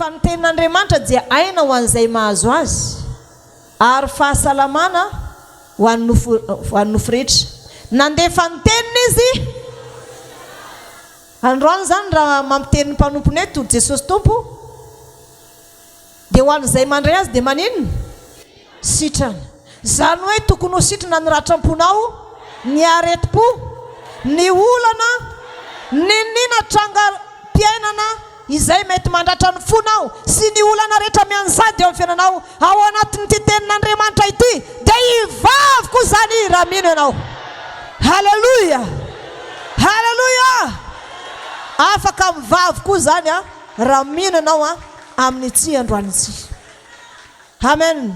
fa ny tenin'Andriamanitra dia aina ho an'izay mahazo azy ary fahasalamana ho an'ny nofo rehetra. Nandefa ny teniny izy androany zany raha mamiteny ny mpanompony hoe toy Jesosy tompo dia ho an'izay mandray azy dia maninona? Sitrana. Zany hoe tokony ho sitrana ny ratram-ponao, ny aretim-po, ny olana, ny trangam-piainana izay mety mandratra ny fonao sy ny olana rehetra mianzady eo amin'ny fiainanao ao anatin'ity tenin'Andriamanitra ity dia hivavoko zany raha mino ianao. Haleluya, haleluya. Afaka mivavoko zany raha mino ianao amin'ity androany ity. Amen.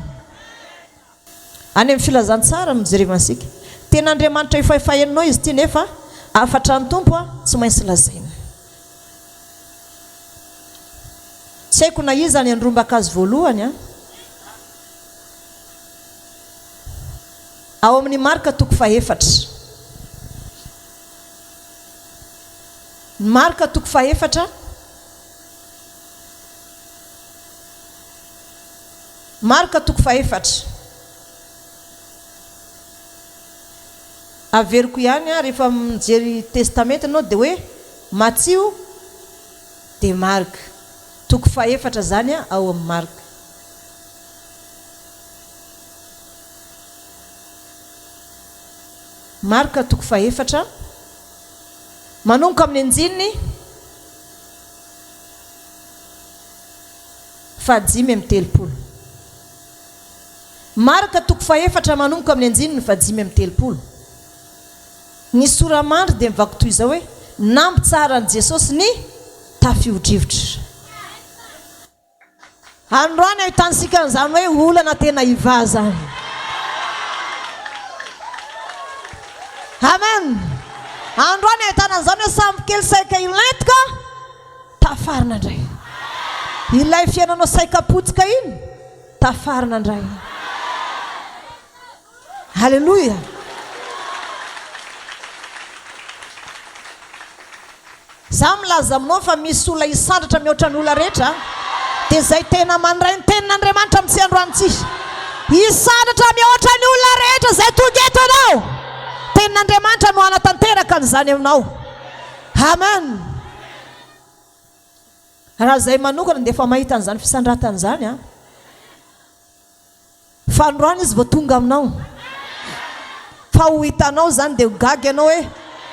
Any amin'ny filazantsara mijerena ansika tenin'Andriamanitra ifaifahenao izy ity nefa afatra ny tompo tsy maintsy lazaina. Tsy haiko na iza ny andrombaka azy voalohany ao amin'ny Marka 4. Marka 4. Marka 4. Averiko ihany rehefa mijery testamenta anao dia hoe Matsio dia Marka 4 zany ao amin'ny Marka. Marka 4 manomboka amin'ny anjininy 5:30. Marka 4 manomboka amin'ny anjininy 5:30. Ny soramandry dia mivako toy izao hoe nampy tsara ny Jesosy ny tafio-drivotra. Androany ahitansika an'izany hoe olana tena iva zany. Amen. Androany ahitana an'izany hoe sambo kely saika ilentika tafarina indray. Ilay fiainanao saika potsika iny tafarina indray. Haleluya. Za milaza aminao fa misy olona hisandratra mihoatra ny olona rehetra dia izay tena mandray ny tenin'Andriamanitra amin'ny androany ity. Hisandratra mihoatra ny olona rehetra izay tonga eto ianao. Tenin'Andriamanitra no hanatanteraka an'izany aminao. Amen. Raha izay manokana dia efa mahita an'izany fisandratana izany fa androany izy vao tonga aminao. Fa ho hitanao zany dia gaga ianao hoe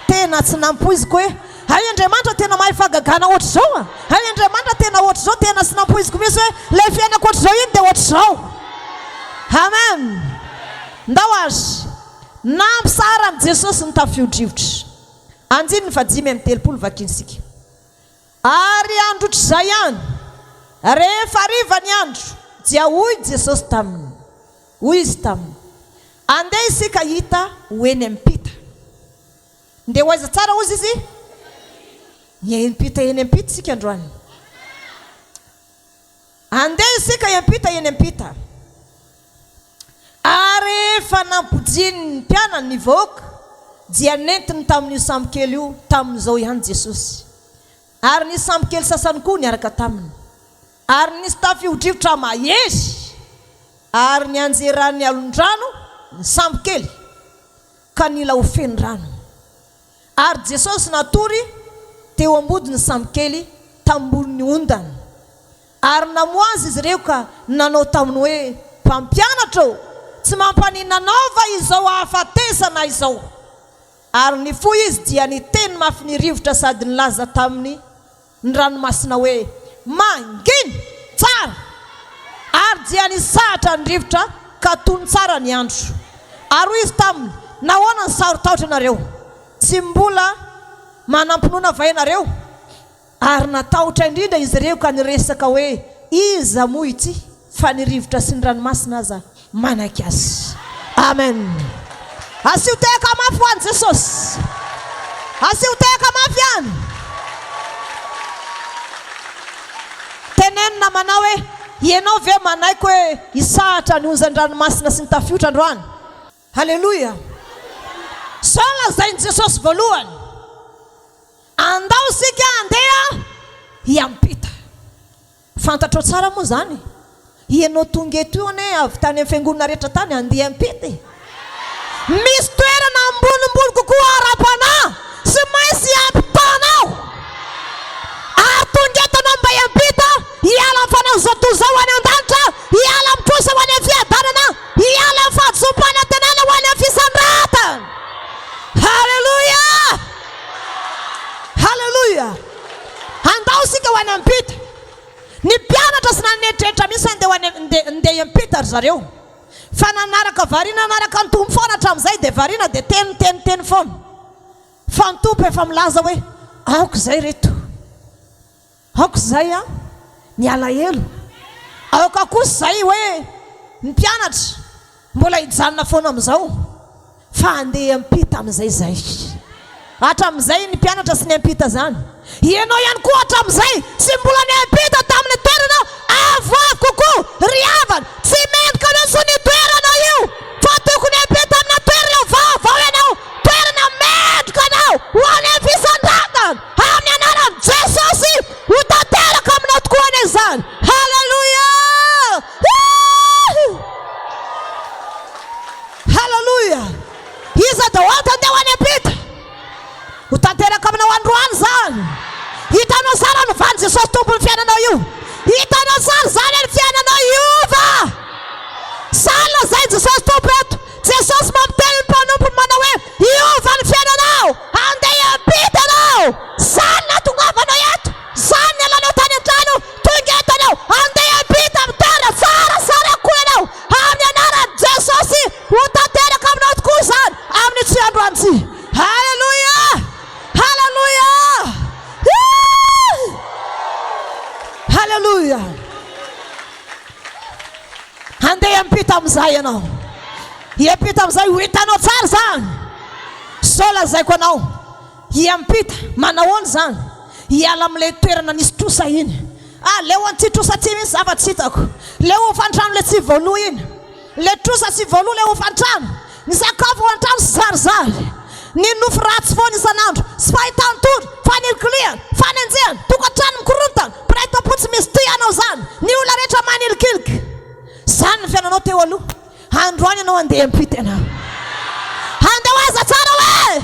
tena tsy nampoiziko hoe hay Andriamanitra tena mahay fagagana ohatr' izao hay Andriamanitra tena ohatr' izao tena sy nampoiziko misy hoe ilay fiainako ohatr' izao iny dia ohatr' izao. Amen. Ndao azy nampy tsara ny Jesosy ny tafio-drivotra. Anjininy 5:30 vakinsika. Ary andro ohatr'izay ihany rehefa hariva ny andro dia hoy Jesosy taminy, hoy izy taminy, andeha isika hita eny Ampita. Ndeha hoaiza tsara hozy izy eny Ampita isika androany. Andeha isika Ampita eny Ampita. Ary efa nampojiny ny mpianany ny vahoaka dia nentiny tamin'io sambo kely io tamin'izao ihany Jesosy. Ary nisy sambo kely sasany koa niaraka taminy. Ary nisy tafio-drivotra mahery. Ary nianjeran'ny alon-drano ny sambo kely ka nila ho feno rano. Ary Jesosy natory teo ambodiny sambo kely tambonin'ny ondana. Ary namoazy izy ireo ka nanao taminy hoe mpampianatra ô, tsy mampaninanao va izao hafatesana izao. Ary ny fo izy dia niteny mafy ny rivotra sady nilaza taminy ny ranomasina hoe manginy tsara. Ary dia nisahatra ny rivotra ka tony tsara ny andro. Ary izy taminy nahoana ny sarotaotra nareo, tsy mbola manampinoana va ianareo? Ary natahotra indrindra izy ireo ka niresaka hoe iza moa ity fa ny rivotra sy ny ranomasina aza manaky azy. Amen. Asio teka mafy ho an'i Jesosy. Asio teka mafy ihany. Tenenina manao hoe ianao ve manaiky hoe hisahatra ny onjan-dranomasina sy ny tafiotra androany. Haleluya. Sao lazain'i Jesosy voalohany, andao sika andeha i Ampita. fantatro tsara moa zany ianao tonga eto io ane avy tany amin'ny fiangonana rehetra tany andeha ampity misy toerana ambonimbony kokoa ara-panahy sy maintsy ampitanao ary tonga eto anao mba hiampita hiala amin'ny fanazatoza ho any an-danitra hiala amin'ny trosa ho any amin'ny fiadanana hiala amin'ny fahatsopana tenana ho any amin'ny fisandratan halleluja halleluja andao sika ho any ampita ny mpianatra sy nanetrehetra misy andeha hiampita ry zareo fa nanaraka variana nanaraka ny tompo foana hatramin'izay dia variana dia teny foana fa ny tompo efa milaza hoe aoko zay reto aoko zay a ny alahelo aoka kosa zay hoe ny mpianatra mbola hijanona foana amin'izao fa andeha hiampita amin'izay zay hatramin'izay ny mpianatra sy ny ampita zany ianao ihany koa hatramin'izay tsy mbola ny ampita tamin'ny toerana avoavo kokoa ry havana tsy mentika anao so ny toerana io fa tokony ampita amina toerana vaovao ianao toerana mentika anao ho any amin'ny fisandratan amin'ny anaran'i Jesosy ho tanteraka aminao tokoa any izany halleluja halleluja iza daholo tandeha ho any ampita ho tanteraka aminao androany zany hitanao sara ny vany Jesosy tompony fiainanao io hitanao sara zany ny fiainanao iova sala zay Jesosy tompo eto Jesosy mamiteny ny mpanompo manao hoe iova ny fiainanao andeha hiampita anao zany na tongavanao eto zany ny alanao tany an-trano tonga eto anao andeha hiampita mitera tsara koa anao amin'ny anaran'i Jesosy ho tanteraka aminao tokoa zany amin'ny tsy androantsy halleluja halleluja halleluja andeha hiampita amin'izay ianao hiampita amin'izay ho hitanao tsara zany sola zaiko anao hiampita manahoana zany hiala amin'ilay toerana nisy trosa iny leo antsy trosa tsy misy zava-tsy hitako leo hofantrano le tsy voaloha iny le trosa tsy voaloha le hofantrano ny sakafo ho an-trano sy zarizary ny nofo ratsy foana isan'andro sy fahitany tondro fanilokiliana fanenjehana tokantrano mikorontana piraito-po tsy misy ty anao zany ny olona rehetra manilikiliky zany ny fiainanao teo aloha androany ianao andeha hiampita ianao andeha hoaiza tsara hoe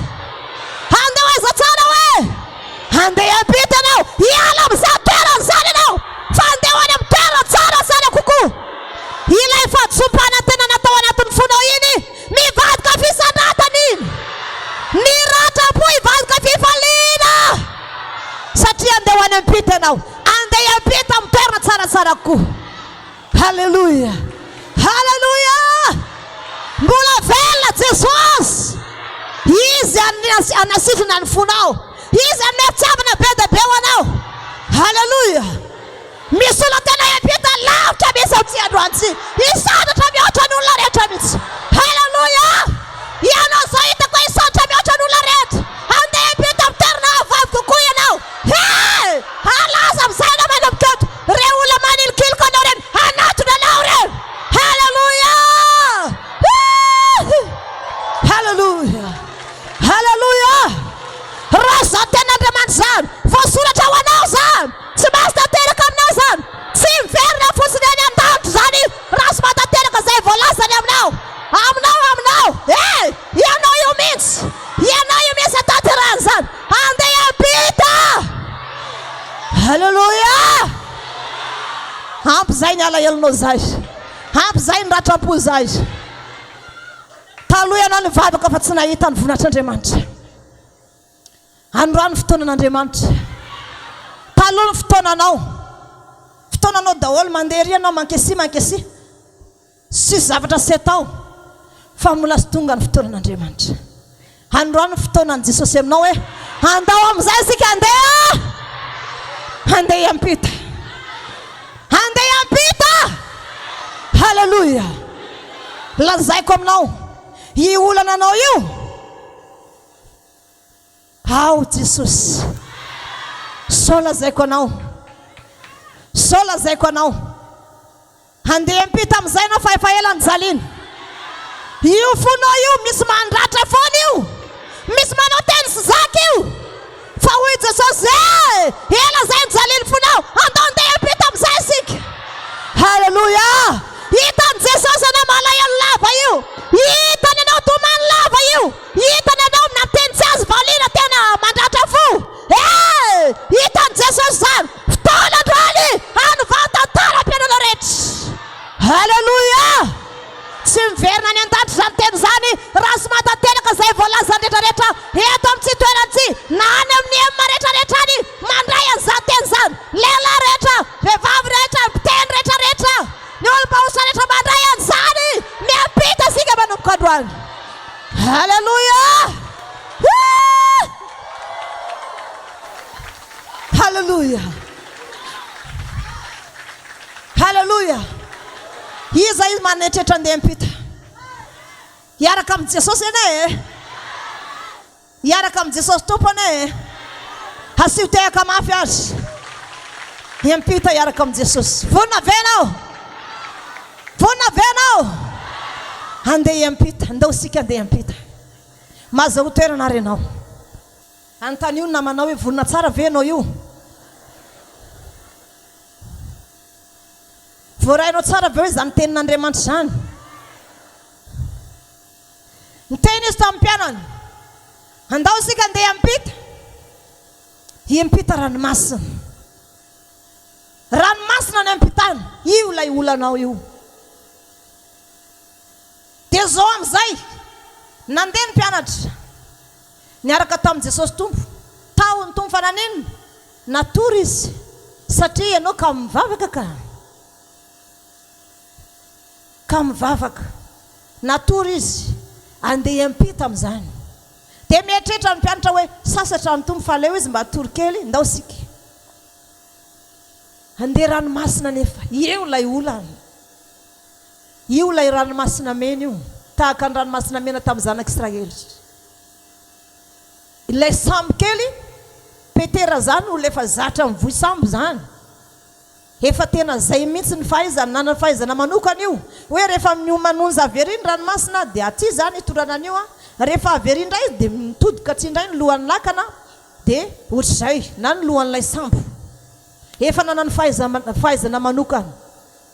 andeha hoaiza tsara hoe andeha hiampita ianao hiala amin'izay toerana zany ianao fa andeha ho any amin'ny toerana tsara kokoa ilay fahatsopana tena natao anatin'ny fonao iny mivadika fisandratana iny ny ratra-po hivadika fifaliana satria andeha ho any ampita ianao andeha hiampita amin'ny toerana tsara kokoa halleluja halleluja mbola velona Jesosy izy anasitrana ny fonao izy amin'ny hatiavana be dia be ho anao halleluja misy olona tena hiampita lavitra misy amin'ity androantsy hisantatra mihoatra ny olona rehetra mihitsy halleluja ianao zao hitako hisantatra mihoatra ny olona rehetra andeha hiampita amin'ny toerana avoavo kokoa ianao alaza amin'izay anao manomboketo re olona manilikilika anao reny anatona anao reny halleluja halleluja halleluja raha zao tena andriamanitra zany voasoratra ho anao zany tsy maintsy tanteraka aminao zany tsy miverina fotsiny any an-danitra zany raha sy mahatanteraka zay voalazany aminao ianao io mihitsy atanterana zany andeha hiampita halleluja ampy zay ny alahelonao zay ampy zay ny ratram-po zay taloha ianao nivavaka fa tsy nahita ny vonatr'Andriamanitra androany fotoanan'Andriamanitra taloha ny fotoananao daholo mandeha ry anao mankesy sy zavatra sy atao fa mbola sy tonga ny fotoanan'Andriamanitra androany fotoanan'i Jesosy aminao hoe andao amin'izay sika andeha hiampita halleluja lazaiko aminao iolana anao io ao Jesosy sola zaiko anao andeha hiampita amin'izay anao fa efa ela ny jalina io fonao io misy mandratra foana io misy manao teny sy zaka io fa hoy Jesosy ela zay ny jalina fonao andao andeha hiampita amin'izay sy rehetra eto amin'ny toerantsy na any amin'ny emina rehetrarehetra ny mandray an'izany teny zany lehilahy rehetra vehivavy rehetra mpiteny rehetrarehetra ny olo-bahotra rehetra mandray an'izany miampita sika manomboka androany. Halleluja, halleluja, halleluja. Iza izy manetrehitra andeha ampita hiaraka amin'ny Jesosy ene hiaraka amin'ny Jesosy tompony e asio tehaka mafy azy hiampita hiaraka amin'ny Jesosy. Vonina venao, vonina venao andeha hiampita, andao sika andeha hiampita. Mazaho toerana renao anontany io namanao hoe vonina tsara venao io, voarainao tsara ve hoe izany tenin'Andriamanitra zany. Niteny izy tamin'ny mpianany andao sika andeha hiampita, hiampita ranomasina. Ranomasina ny ampitany, io ilay olanao io. Dia zao amin'izay nandeha ny mpianatra niaraka tamin'i Jesosy Tompo, tao ny Tompo fananinina natory izy satria ianao ka mivavaka ka mivavaka, natory izy andeha hiampita amin'izany. Dia mieritreritra ny mpianatra hoe sasatra ny Tompo fa aleo izy mba atory kely ndao sika andeha ranomasina. Nefa io ilay olana, io ilay ranomasina mena io, tahaka ny ranomasina mena tamin'ny zanak'Israely. Ilay sambo kely Petera zany olona efa zatra mivoy sambo zany, efa tena zay mihitsy ny fahaizana, nanana fahaizana manokana io hoe rehefa manonja averiny ranomasina dia aty zany itoranana io rehefa averiny indray izy dia mitodika aty indray ny lohan'ny lakana dia ohatr'izay na ny lohan'ilay sambo. Efa nanana fahaizana manokana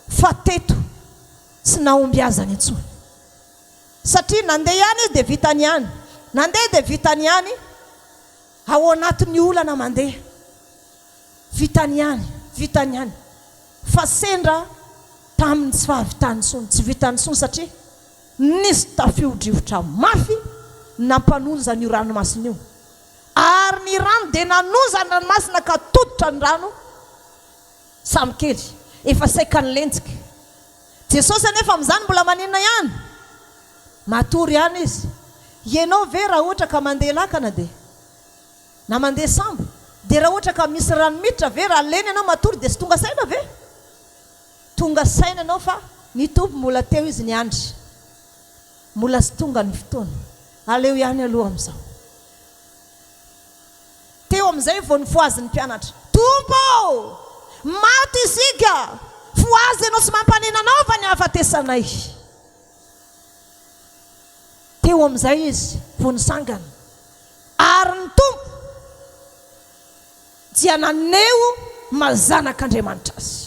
fa teto tsy naomby azany intsony satria nandeha ihany izy dia vitany ihany, nandeha dia vitany ihany ao anatin'ny olana mandeha, vitany ihany, vitany ihany. Fa sendra tamin'ny tsy fahavitany intsony, tsy vitany intsony satria nisy tafio-drivotra mafy nampanonja ny ranomasina io, ary ny rano dia nanonja ny ranomasina ka toditra ny rano samy kely efa saika ny lentsika. Jesosy anefa amin'izany mbola maninona ihany, matory ihany izy. Ianao ve raha ohatra ka mandeha lakana dia na mandeha sambo dia raha ohatra ka misy rano miditra ve raha leny ianao matory dia sy tonga saina ve? Tonga saina ianao fa ny Tompo mbola teo izy niandry, mbola sy tonga ny fotoana, aleo ihany aloha amin'izao. Teo amin'izay vao nifoazy ny mpianatra, Tompo maty isika, foazy ianao sy mampaninanao fa ny hafatesanay. Teo amin'izay izy vao nisangana, ary ny Tompo dia naneo mazanak'Andriamanitra azy.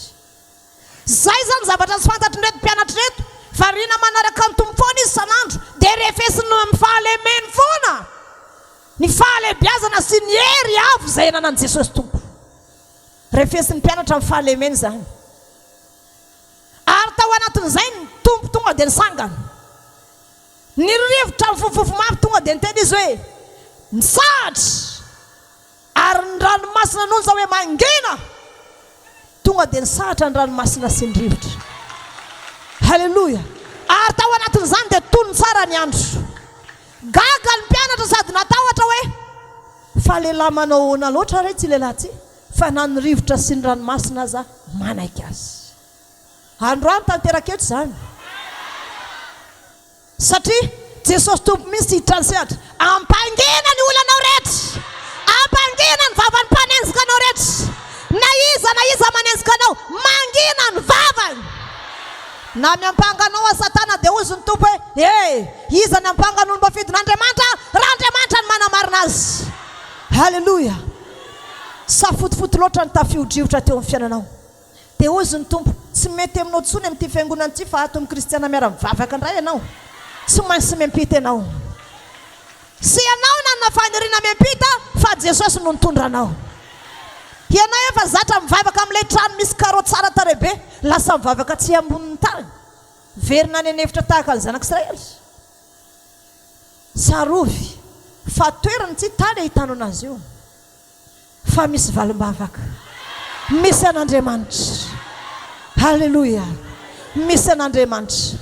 Zay zany zavatra sy fantatry nreto mpianatra reto, variana manaraka ny Tompo foana izy sanandro dia refesiny amin'ny fahalemeny foana, ny fahalebiazana sy ny hery avo izay nanan'i Jesosy Tompo. Refesin'ny mpianatra amin'ny fahalemeny zany, ary tao anatin'izay ny Tompo tonga dia nisangana, ny rivotra mifofofo mafy tonga dia niteny izy hoe misahatra, ary ny ranomasina nonja hoe mangina, tonga dia nisahatra ny ranomasina sy ny rivotra. Halleluja. Ary tao anatin'izany dia tony tsara ny andro, gaga ny mpianatra sady natahotra hoe fa lehilahy manao ahoana loatra ray tsy lehilahy ty, fa na ny rivotra sy ny ranomasina aza manaiky azy. Androany tanteraka eto zany, satria Jesosy Tompo mihitsy hitrany sehatra, ampangina ny olanao rehetra, ampangina ny vavan'ny mpanenjikanao rehetra, na iza manenzika anao, mangina ny vavany. Na miampanganao a Satana dia ozy ny Tompo hoe iza ny ampangan'olo mafidin'Andriamanitra, raha Andriamanitra ny manamarina azy. Halleluja. Sa fotifoty loatra ny tafio-drivotra teo amin'ny fiainanao, dia ozy ny Tompo tsy mety aminao tsony amin'ity fiangonana ity fa ato amin'ny kristiana miara-mivavaka indray ianao, tsy maintsy miampita ianao. Sy ianao nanana faniriana miampita fa Jesosy no nitondra anao. Ianao efa zatra mivavaka amin'ilay trano misy karao tsara tarehibe, lasa mivavaka tsy ambonin'ny tany, verina ny anevitra tahaka ny zanak'Israely. Sarovy fa toerany tsy tany ahitana anazy io fa misy valim-bavaka, misy an'Andriamanitra. Halleluja, misy an'Andriamanitra.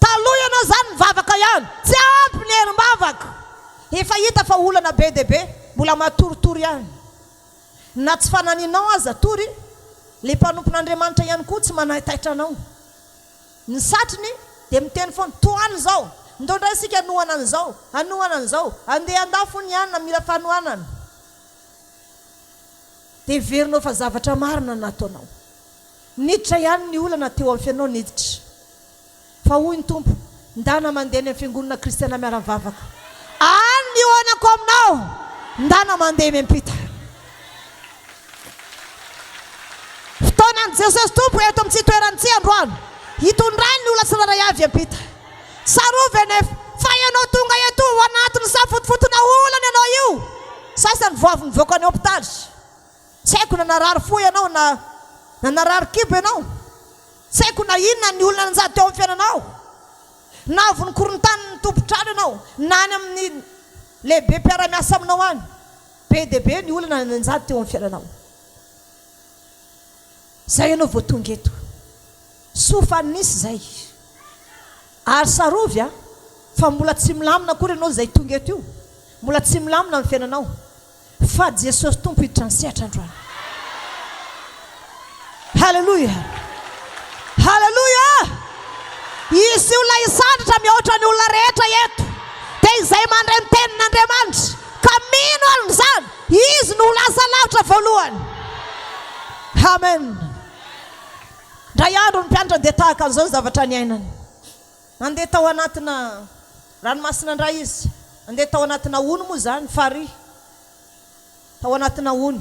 Taloha ianao zany mivavaka ihany, tsy ampy ny herim-bavaka. Efa hita fa olana be dia be, mbola matoritory ihany. Na tsy fananinao aza tory, le mpanompon'Andriamanitra ihany koa tsy manahitaitra anao. Ny satriny dia miteny foana, toany zao, ndondra isika anohana an'izao, anohana an'izao, andeha andafo ny ihany na mila fanohanana. Dia verinao fa zavatra marina nataonao. Niditra ihany ny olana teo amin'ny fianao niditra. Fa hoy ny tompo, ndana mandeha ny fiangonana kristiana miara-mivavaka. Any hoanako aminao, ndana mandeha eny Ampita. Fotoanan'i Jesosy tompo eto amin'ny toerantsy androany, hitondrany ny olona tsiraray avy Ampita. Sarova nefa, fa ianao tonga eto ho anatin'ny safotofotona olana ianao io. Sasany voavy nivoaka any hôpitaly. Tsy haiko na narary fo ianao na narary kibo ianao. Tsy haiko na inona ny olona nanjady teo amin'ny fiainanao. Na avy ny korontany ny tompotrano ianao, na any amin'ny lehibe mpiara-miasa aminao any. Be dia be ny olona nanjady teo amin'ny fiainanao. Zay ianao vao tonga eto. Sofa nisy zay. Ary sarovy fa mbola tsy milamina akory ianao zay tonga eto io. Mbola tsy milamina amin'ny fiainanao. Fa Jesosy tompo hiditra ny sehatra androany. Halleluja, halleluja. Izy olona isandritra mihoatra ny olona rehetra eto, dia izay mandray ny tenin'Andriamanitra. Ka mino amin'izany, izy no lasa lavitra voalohany. Amen. Ndray andro ny mpianatra dia tahaka an'izao zavatra ny ainany. Andeha tao anatina ranomasina indray izy. Andeha tao anatina ono moa zany, fary. Tao anatina ono.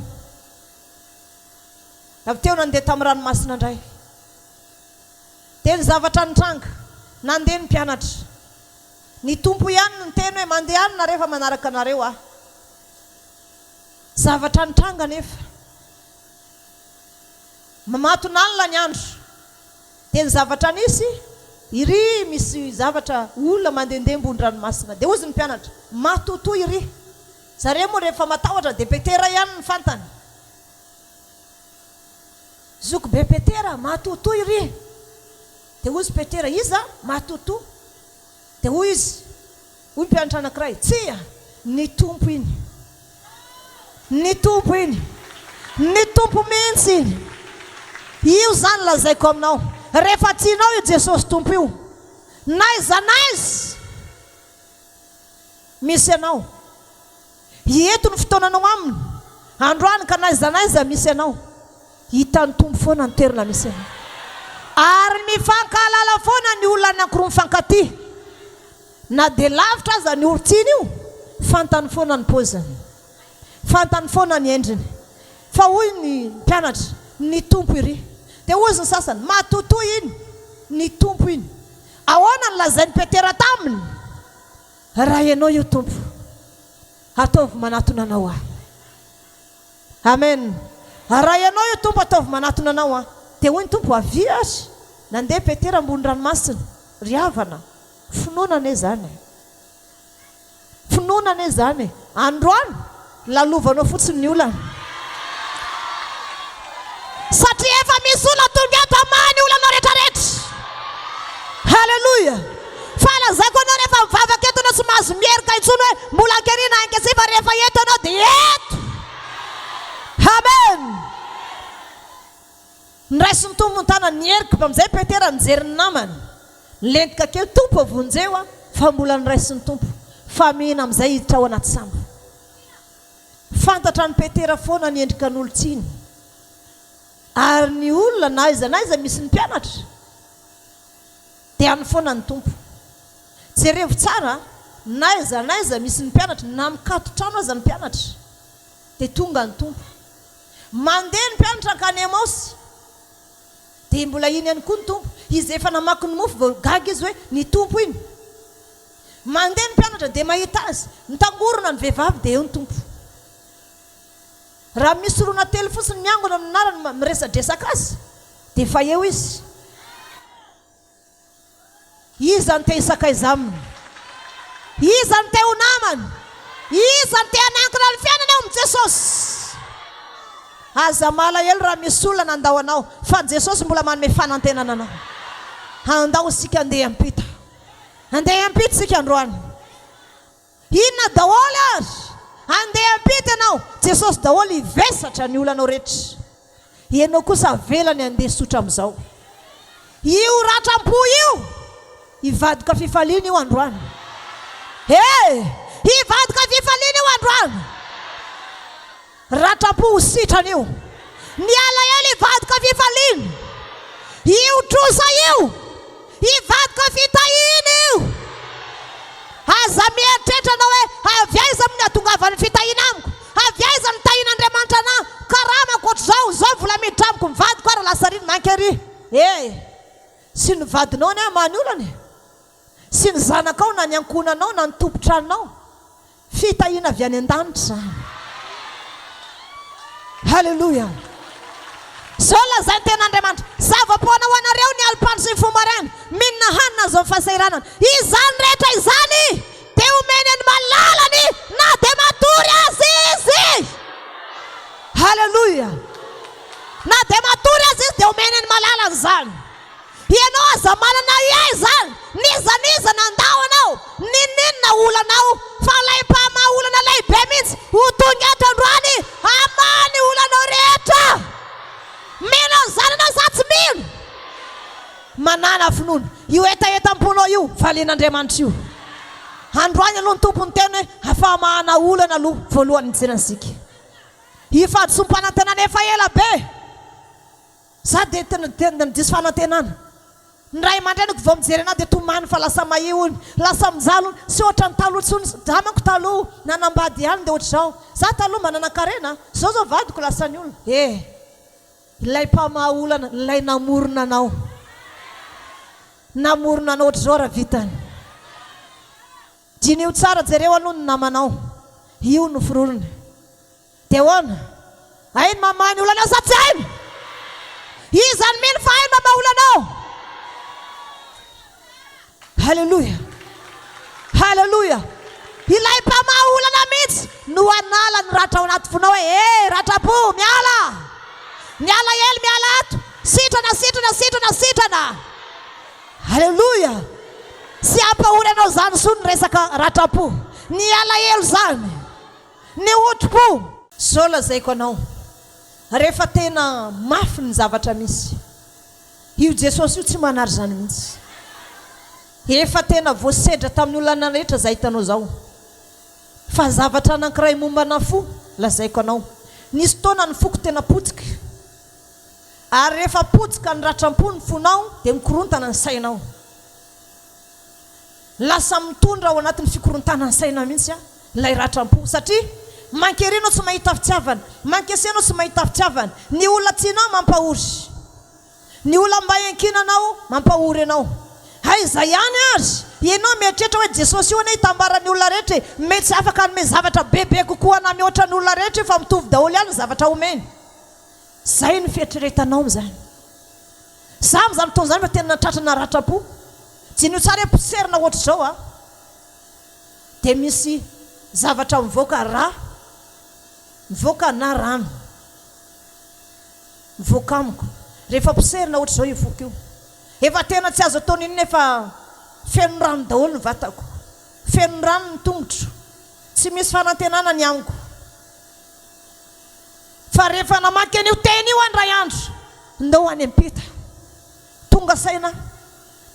Avy teo nandeha tamin'ny ranomasina indray. Dia ny zavatra nitranga, nandeha ny mpianatra. Ny tompo ihany ny teny hoe mandeha any nareo fa manaraka anareo Zavatra nitranga nefa. Mamatonalina ny andro. Dia ny zavatra nisy, iry misy zavatra olona mandehandeha ambony ranomasina. Dia ozy ny mpianatra, matoto iry. Zareo moa rehefa matahotra dia Petera ihany ny fantany. Zoko be Petera, matoto iry. Dia ozy Petera, iza matoto. Dia hoy izy, hoy mpianatra anankiray, tsia, ny tompo iny. Ny tompo iny. Ny tompo mihitsy iny. Io zany lazaiko aminao. Rehefa tianao io Jesosy tompo io, naiza naiza misy anao. Eto ny fotoananao aminy. Androany ka naiza naiza misy anao. Hitan'ny tompo foana ny toerana misy anao. Ary mifankahalala foana ny olona anankiroa mifankaty. Na dia lavitra aza ny oritsiny io, fantany foana ny paoziny, fantany foana ny endriny. Fa hoy ny mpianatra, ny tompo iry. Dia ozy ny sasany, matoto iny, ny tompo iny. Ahoana ny lazain'ny Petera taminy? Raha ianao io tompo, ataovy manatona anao Amen. Raha ianao io tompo, ataovy manatona anao Dia hoy ny tompo, avia azy. Nandeha Petera ambony ranomasina, ry havana. Finoana zany. Finoana zany. Androany, lalovanao fotsiny ny olana. Satria efa misy olona tonga eto amany olana rehetrarehetra. Halleluja. Fa lazaiko anao rehefa mivavaka eto anao tsy mahazo mierika intsony hoe mbola ankerina ankesy fa rehefa eto anao dia eto. Amen. Niraisy ny tompo ny tanany nierika amin'izay Petera nijery ny namany. Lentika kely tompo avonjeo fa mbola niraisy ny tompo. Fa mihina amin'izay hiditra ao anaty sambo. Fantatra ny Petera foana ny endrika n'olotsiny. Ary ny olona naiza misy ny mpianatra. Dia any foana ny tompo. Jerevo tsara, naiza misy ny mpianatra, na mikato trano aza ny mpianatra. Dia tonga ny tompo. Mandeha ny mpianatra ka any Emaosy. Dia mbola iny ihany koa ny tompo. Izy efa namaky ny mofo vao gaga izy hoe ny tompo iny. Mandeha ny mpianatra dia mahita azy. Mitangorona ny vehivavy dia eo ny tompo. Raha misy rona telo fotsiny miangona amin'ny narany miresadresaka azy, dia efa eo izy. Iza ny te hisakaiza aminy. Iza ny te ho namany. Isan'ny te hanankina ny fiainana eo amin'i Jesosy. Aza malahelo raha misy olona nandao anao, fa Jesosy mbola manome fanantenana anao. Andao isika andeha ampita. Andeha ampita isika androany. Inona daholo ary? Andeha ampita ianao. Jesosy daholo hivesatra ny olana rehetra. Ianao kosa avelany andeha sotra amin'izao. Io ratram-po io hivadika fifaliana io androany. Hivadika fifaliana io androany. Ratram-po ho sitrana io. Ny alahelo hivadika fifaliana. Io trosa io hivadika fitahina io. Aza mieritreritra anao hoe avy aiza amin'ny atongavany fitahina amiko, avy aiza ny tahin'Andriamanitra anahy, karama koatr'izao, zao vola miditra amiko, mivadiko ary lasa riny mankery. Sy ny vadinao ny amany olana, sy ny zanakao na ny ankonanao na ny tompotranonao, fitahina avy any an-danitra. Halleluja. Zao lazay ten'Andriamanitra, zava-poana ho anareo ny alipandro sy ny fomaraina, minina hanina zao fahasahiranana. Izany rehetra izany dia omeny ny malalany na dia matory azy izy. Halleluja. Na dia matory azy izy dia omeny ny malalany zany. Ianao aza manana izany, niza nandao anao, ninina olanao, fa lay mpamaha olana lehibe mihitsy ho tonga eto androany hamany olanao rehetra. Mino zananao sa tsy mino? Manana finoana. Io etaetam-ponao io valian'Andriamanitra io. Androany aloha ny tompony teny hoe hafamahana olana aloha voalohany jenansika. Io fahadisom-panantenana efa ela be. Za dia tena diso fanantenana. Ny ray aman-dreniko vao mijery anahy dia tomany fa lasa mahio, lasa mijaly. Sy ohatra ny taloha tsony, za manko taloha nanambady ihany dia ohatr'izao. Za taloha manana karena, zao vadiko lasa ny olona. Ilay mpamaha olana, ilay namorona anao. Namorona anao ohatr'izao raha vitany. Dinio tsara jereo aloha ny namanao. Io no forolony. Dia hoana? Ainy mamany olana sa tsy hainy? Izany mino fa ainy mamaha olanao. Halleluja. Halleluja. Ilay mpamaha olana mihitsy no anala ny ratra ao anaty fonao hoe ratra-po miala. Miala elo, miala ato. Sitrana. Halleluja. Sy ampahory anao zany so ny resaka ratra-po. Ny ela elo zany, ny otro-po. Zao lazaiko anao, rehefa tena mafy ny zavatra misy, io Jesosy io tsy manary zany mihitsy. Efa tena voasedra tamin'ny olana rehetra zay hitanao zao. Fa zavatra anankiray mombana fo lazaiko anao. Nisy taona ny foko tena potika. Ary rehefa potika ny ratram-po ny fonao dia mikorontana ny sainao. Lasa mitondra ao anatin'ny fikorontana ny saina mihitsy ilay ratram-po. Satria mankerenao tsy mahita fitiavana, mankesenao tsy mahita fitiavana. Ny olona tianao mampahory, ny olona mba enkinanao mampahory anao. Aiza ihany ary ianao mieritreritra hoe Jesosy io anie hitambarany olona rehetra, mety tsy afaka hanome zavatra bebe kokoa na mihoatra ny olona rehetra fa mitovy daholo ihany ny zavatra omeny. Zay ny fieritreretanao zany. Za amin'izany fotoana zany fa tena natratrana ratra-po. Jinio tsara hoe poserina ohatr'izao dia misy zavatra mivoaka rà, mivoaka na rano, mivoaka amiko. Rehefa poserina ohatr'izao io voka io, efa tena tsy azo ataony iny nefa feno rano daholo ny vatako, feno rano ny tongotro, tsy misy fanantenana ny amiko. Fa rehefa namaky an'io teny io andray andro, ndao any ampita, tonga saina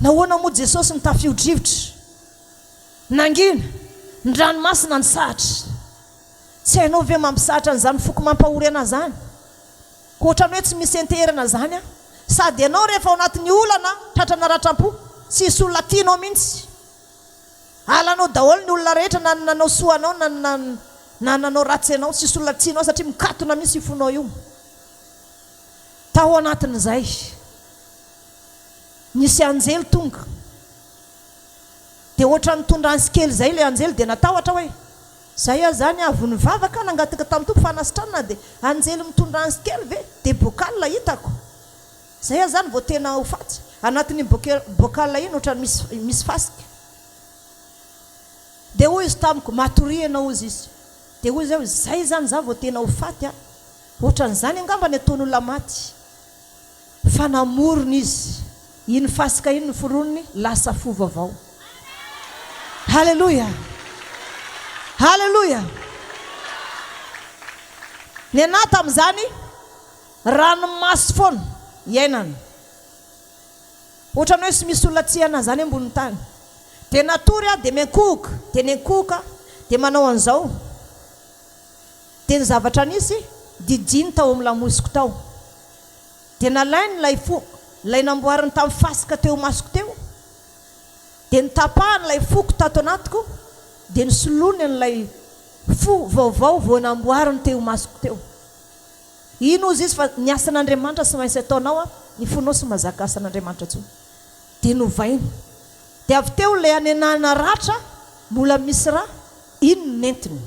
nahoana moa Jesosy ny tafio-drivotra, nangina ny ranomasina ny sahatra. Tsy hainao ve mampisahatra an'izany foko mampahory anazy zany? Ohatrany hoe tsy misy enterana zany sady ianao rehefa ao anatin'ny olana tratrana ratram-po, tsy hisy olona tianao mihitsy. Alanao daholo ny olona rehetra na nanao soanao na nanao ratsy anao, tsy hisy olona tianao satria mikatona mihitsy ifonao io. Tao anatin'izay nisy anjely tonga, dia ohatra nitondra ansy kely zay ilay anjely dia natahotra hoe zay zany avy nivavaka nangataka tamin'ny tompo fanasitranana dia anjely mitondra ansy kely ve dia bokala hitako. Zay zany vao tena ho fatsy anatin'ny bokala iny ohatrany misy fasika. Dia hoy izy tamiko, matory ianao izy. dia hoy zao izay zany za vao tena ho faty a ohatran'izany angamba ny ataon'olona maty fa namorona izy iny fasika iny ny foronony lasa fo vaovao. Halleluja, halleluja. Ny anahy tamin'izany ranomasy foana iainana ohatrany hoe sy misy olona tsy ana zany ambony tany dia natory a dia miankohoka dia niankohoka dia manao an'izao dia ny zavatra nisy didiny tao amin'ny lamosiko tao dia nalainy lay fo lay namboariny tamin'ny fasika teo masoko teo dia nitapahany lay foko tato anatiko dia nisoloany an'lay fo vaovao vao namboariny teo masoko teo. Ino ozy izy fa ny asan'Andriamanitra sy maintsy ataonao a ny fonao sy mazaka asan'Andriamanitra tsony dia novainy dia avy teo lay anenana ratra mbola misy raha iny nentiny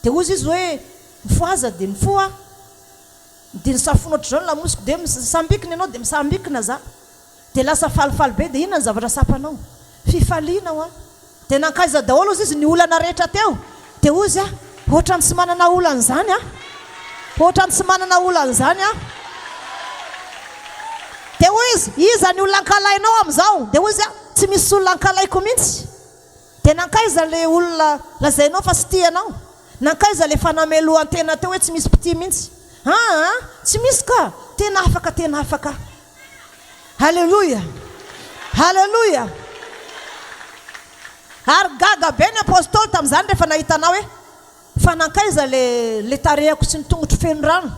dia ozy izy hoe mifoaza dia mifoa dia nisafona ohatr'izao ny lamosiko dia misambikina ianao dia misambikina za dia lasa falifaly be dia inona ny zavatra sapanao fifalianao a dia nankaiza daholo ozy izy ny olana rehetra teo dia ozy a ohatrany tsy manana olan'izany a ohatrany tsy manana olan'izany a dia hoy izy iza ny olona ankalainao amin'izao dia hoy izy a tsy misy olona ankalaiko mihitsy dia nankaiza le olona lazainao fa sy tianao nankaiza le fanamelohan-tena teo hoe tsy misy piti mihitsy tsy misy ka tena afaka. Halleluja, halleluja. Ary gaga be ny apôstôly tamin'izany rehefa nahitanao hoe fa nankaiza le tarehako sy ny tongotro feno rano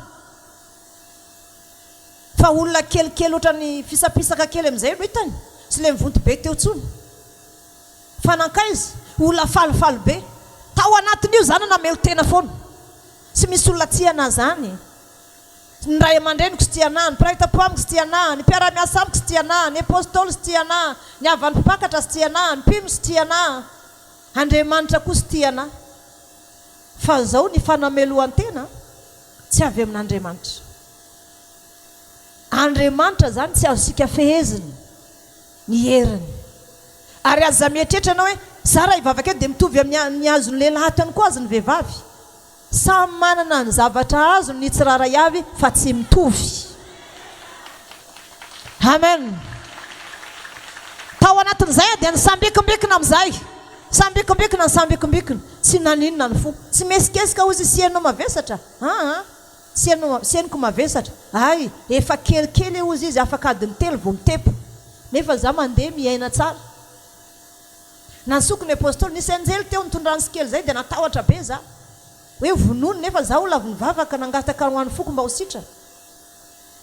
fa olona kelikely ohatrany fisapisaka kely amin'izay no hitany sy le mivonto be teo tsony fa nankaiza olona falifaly be tao anatin'io zany namelo tena foana tsy misy olona tsy ana zany ny ray aman-dreniko sy tiana ny praitapoamiko sy tiana ny mpiara-miasa amiko sy tiana ny apôstôly sy tiana ny avany mpakatra sy tiana ny mpino sy tiana Andriamanitra koa sy tiana fa zao ny fanamelohan-tena tsy avy amin'Andriamanitra. Andriamanitra zany tsy azosika feheziny ny heriny ary aza mietrehitra anao hoe zara ivavaka dia mitovy amin'ny azony lehilahy tany koa azy ny vehivavy samy manana ny zavatra azo ny tsiraray avy fa tsy mitovy. Amen. Tao anatin'izay dia nisambikimbikina amin'izay sambikimbikina ny sambikimbikina tsy naninona ny fo tsy mesikesika ozy sianao mavesatra sianiko mavesatra ay efa kelikely ozy izy afaka adiny telo vao mitepo nefa za mandeha miaina tsara. Nansoko ny apôstôly nisy anjely teo nitondrany sikely zay dia natahotra be za hoe vonony nefa za ola vonivavaka nangataka ho an'ny foko mba ho sitrana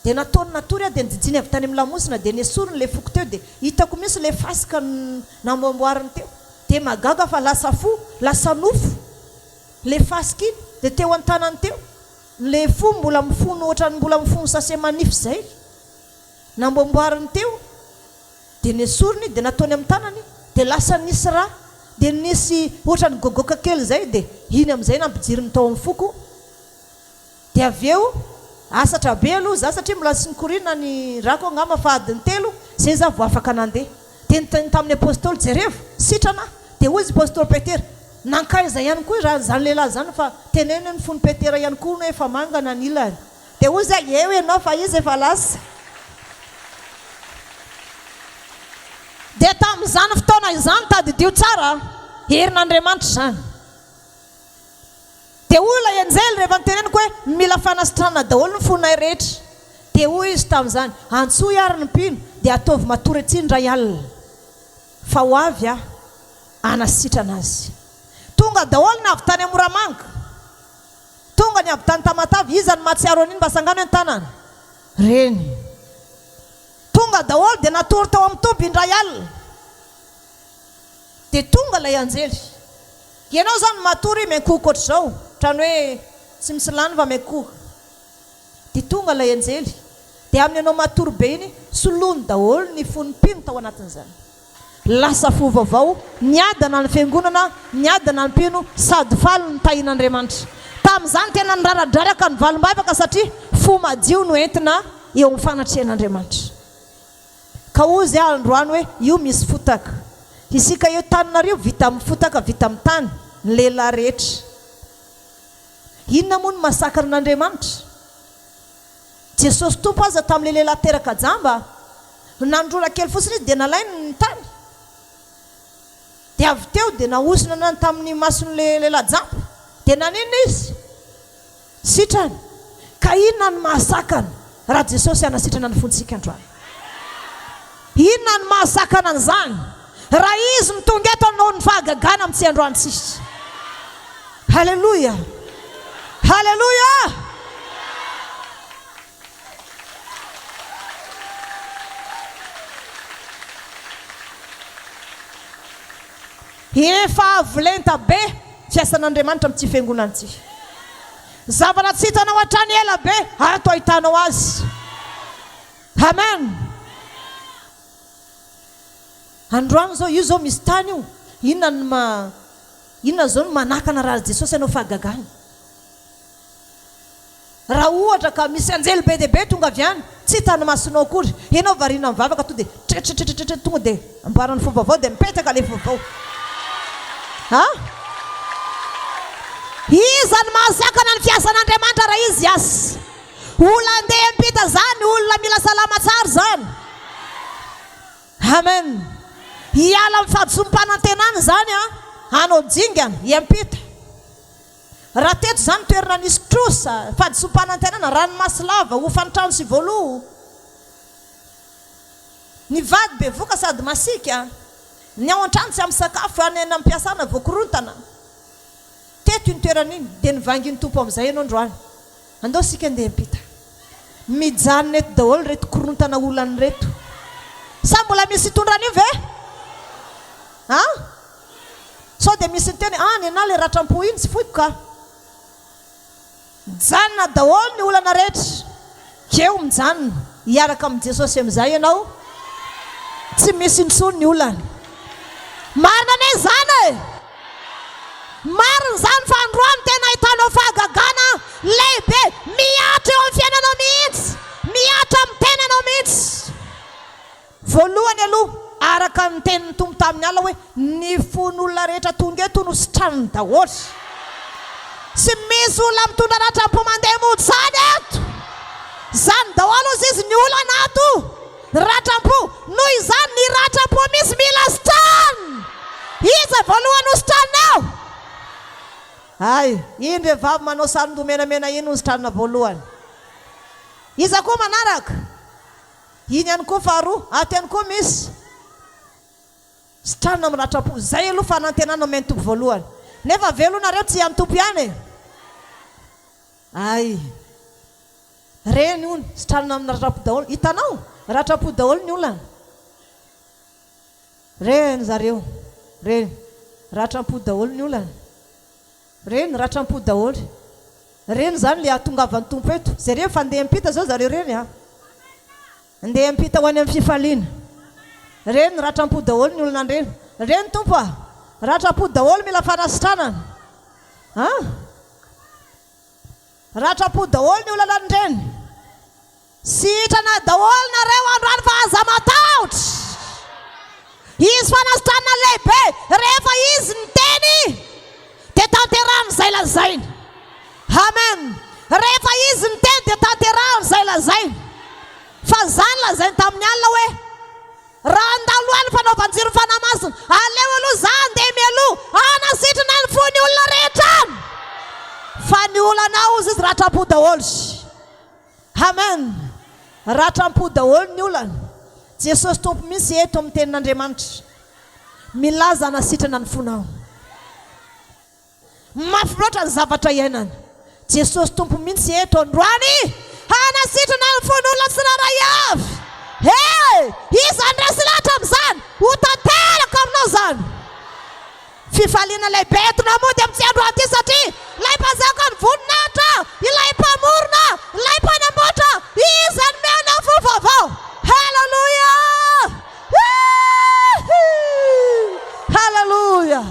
dia nataony natory a dia nijijiny avy tany amin'ny lamosina dia niesorony le foko teo dia hitako misy le fasika namboamboariny teo dia magaga fa lasa fo lasa nofo le fasika iny dia teo an-tanany teo le fo mbola mifono ohatrany mbola mifono sase manify zay namboamboariny teo dia niesorony dia nataony amin'ny tanany dia lasa nisy raha dia nisy ohatrany gogoka kely zay dia iny amin'izay nampijiriny tao amin'ny foko dia avy eo asatra be aloha za satria mbola sy nikorina ny rako angamba fa adiny telo zay za vao afaka nandeha dia nytany tamin'ny apôstôly jerevo sitrana dia hoy izy apôstôly Petera nankaiza ihany koa raha zany lehilahy zany fa teneny ny fony Petera ihany koa no efa mangana ny ilany dia hoy izy eo ianao fa izy efa lasa dia tamin'izany fotoana izany tadidio tsara herin'Andriamanitra zany dia olona enjely rehefa niteneniko hoe mila fanasitrana daholo ny fonay rehetra dia hoy izy tamin'izany antsoa ary ny mpino dia ataovy matory atsiny ray alina fa ho avy a anasitrana azy tonga daholo ny avy tany Amoramanga tonga ny avy tany Tamatavy iza ny mahatsiaro an'iny mba sangano ny tanana reny tonga daholo dia natory tao amin'ny toby indray alina dia tonga lay anjely ianao zany matory miankohoka ohatr'izao trany hoe tsy misy lany fa miankohoka dia tonga lay anjely dia amin'ny anao matory be iny solony daholo ny fonimpino tao anatin'izany lasa fo vaovao niadana ny fiangonana niadana ny mpino sady faly ny tahin'Andriamanitra tamin'izany tena niraradraraka ny valim-bavaka satria fo madio no entina eo amin'ny fanatrehan'Andriamanitra ka ozy androany hoe io misy fotaka isika eo taninareo vita amin'ny fotaka vita amin'ny tany ny lehilahy rehetra inona moa ny masakana n'Andriamanitra? Jesosy tompo aza tamin'ilay lehilahy teraka jamba, nandrola kely fotsiny izy dia nalainy ny tany. Dia avy teo dia naosina nany tamin'ny mason'ilay lehilahy jamba. Dia nanina izy? Sitrany. Ka inona ny mahasakana raha Jesosy anasitrana ny fontsika androany? Inona ny mahasakana an'izany raha izy mitonga eto anao ny fahagagana amin'ny tsy androany tsisy? Halleluja! Halleluja! Efa avolenta be fiasan'Andriamanitra amin'ity fiangonana ity. Zavatra tsy hitanao hatrany ela be ato ahitanao azy. Amen. Androany zao io zao misy tany io. Inona zao no manakana raha Jesosy anao fahagagana? Raha ohatra ka misy anjely be dia be tonga avy any, tsy hitany masonao akory, ianao variana mivavaka to dia tretretretretre tonga dia amboarany fo vaovao dia mipetaka ilay vaovao. Iza ny mahasakana ny fiasan'Andriamanitra raha izy asy? Olona andeha ampita zany, olona mila salama tsara zany. Amen. Hiala amin'ny fahadisom-panantenana zany anao dingana iampita. Raha teto zany toerana nisy trosa fahadisom-panantenana, ranomasilava, hofantrano sy voaloha. Ny vady be voka sady masika. Ny ao an-trano tsy amin'ny sakafo, any amin'ny ampiasana voakorontana. Teto iny toerana iny dia nivanginy tompo amin'izay ianao androany. Andao sika andeha ampita. Mijanona eto daholo reto korontana olany reto. Sa mbola misy hitondrana io ve? Sao dia misy ny teny nena ilay ratram-po iny tsy foiko ka. Mijanona daholo ny olana rehetra. Keo mijanona hiaraka amin'ny Jesosy amin'izay ianao. Tsy misy intsony ny olana. Marina ane izany e. Marina izany fa androany tena ahitanao fahagagana lehibe. Miatra eo amin'ny fiainanao mihitsy. Miatra amin'ny tenanao mihitsy. Voalohany aloha, araka ny tenin'ny tompo tamin'ny ala hoe ny fon'olona rehetra tonga eto no sitraniny daholo. Tsy misy olona mitondra ratram-po mandeha mody zany eto. Zany daholo izy ny olana ato. Ratram-po, noho izany ny ratram-po misy mila sitrany. Iza voalohany ho sitranao? Iny vehivavy manao saron-doha menamena iny ho sitranina voalohany. Iza koa manaraka? Iny ihany koa faharoa, aty ihany koa misy sitranina amin'ny ratram-po. Zay aloha fanantenana amin'ny tompo voalohany. Nefa velonareo tsy amin'ny tompo ihany e. Reny ony sitranina amin'ny ratram-po daholo. Hitanao? Ratram-po daholo ny olana. Reny zareo. Reny ratram-po daholo ny olana. Reny ratram-po daholo. Reny zany le ahatongavan'ny tompo eto. Zareo fa andeha ampita zao zareo reny andeha ampita ho any amin'ny fifaliana. Reny ratram-po daholo ny olana reny. Reny tompo ratram-po daholo mila fanasitranana. Ratram-po daholo ny olana reny. Sitrana daholo nareo androany fa aza matahotra. Izy fanasitranana lehibe. Rehefa izy ny teny dia tanterahany izay lazainy. Amen. Rehefa izy ny teny dia tanterahany izay lazainy. Fa zany lazainy tamin'ny alina hoe raha andaloany fanaovan-jiro fanamasina, aleo aloha za andeha mialoha anasitrana ny fon'ny olona rehetra. Fa ny olana ozy izy ratram-po daholo. Amen. Ratram-po daholo ny olana. Jesosy tompo misy eto amin'ny tenin'Andriamanitra milaza anasitrana ny fonao. Mafy loatra ny zavatra iainana. Jesosy tompo misy eto androany anasitrana ny fon'olona tsirairay avy. Iza andresy lahatra amin'izany ho tanteraka aminao zany. Fifaliana lehibe eto namody amin'ny tsy androany ity satria ilay mpanjaka ny voninahitra, ilay mpamorona, ilay mpanamboatra, izy anome anao fo vaovao. Halleluja! Halleluja!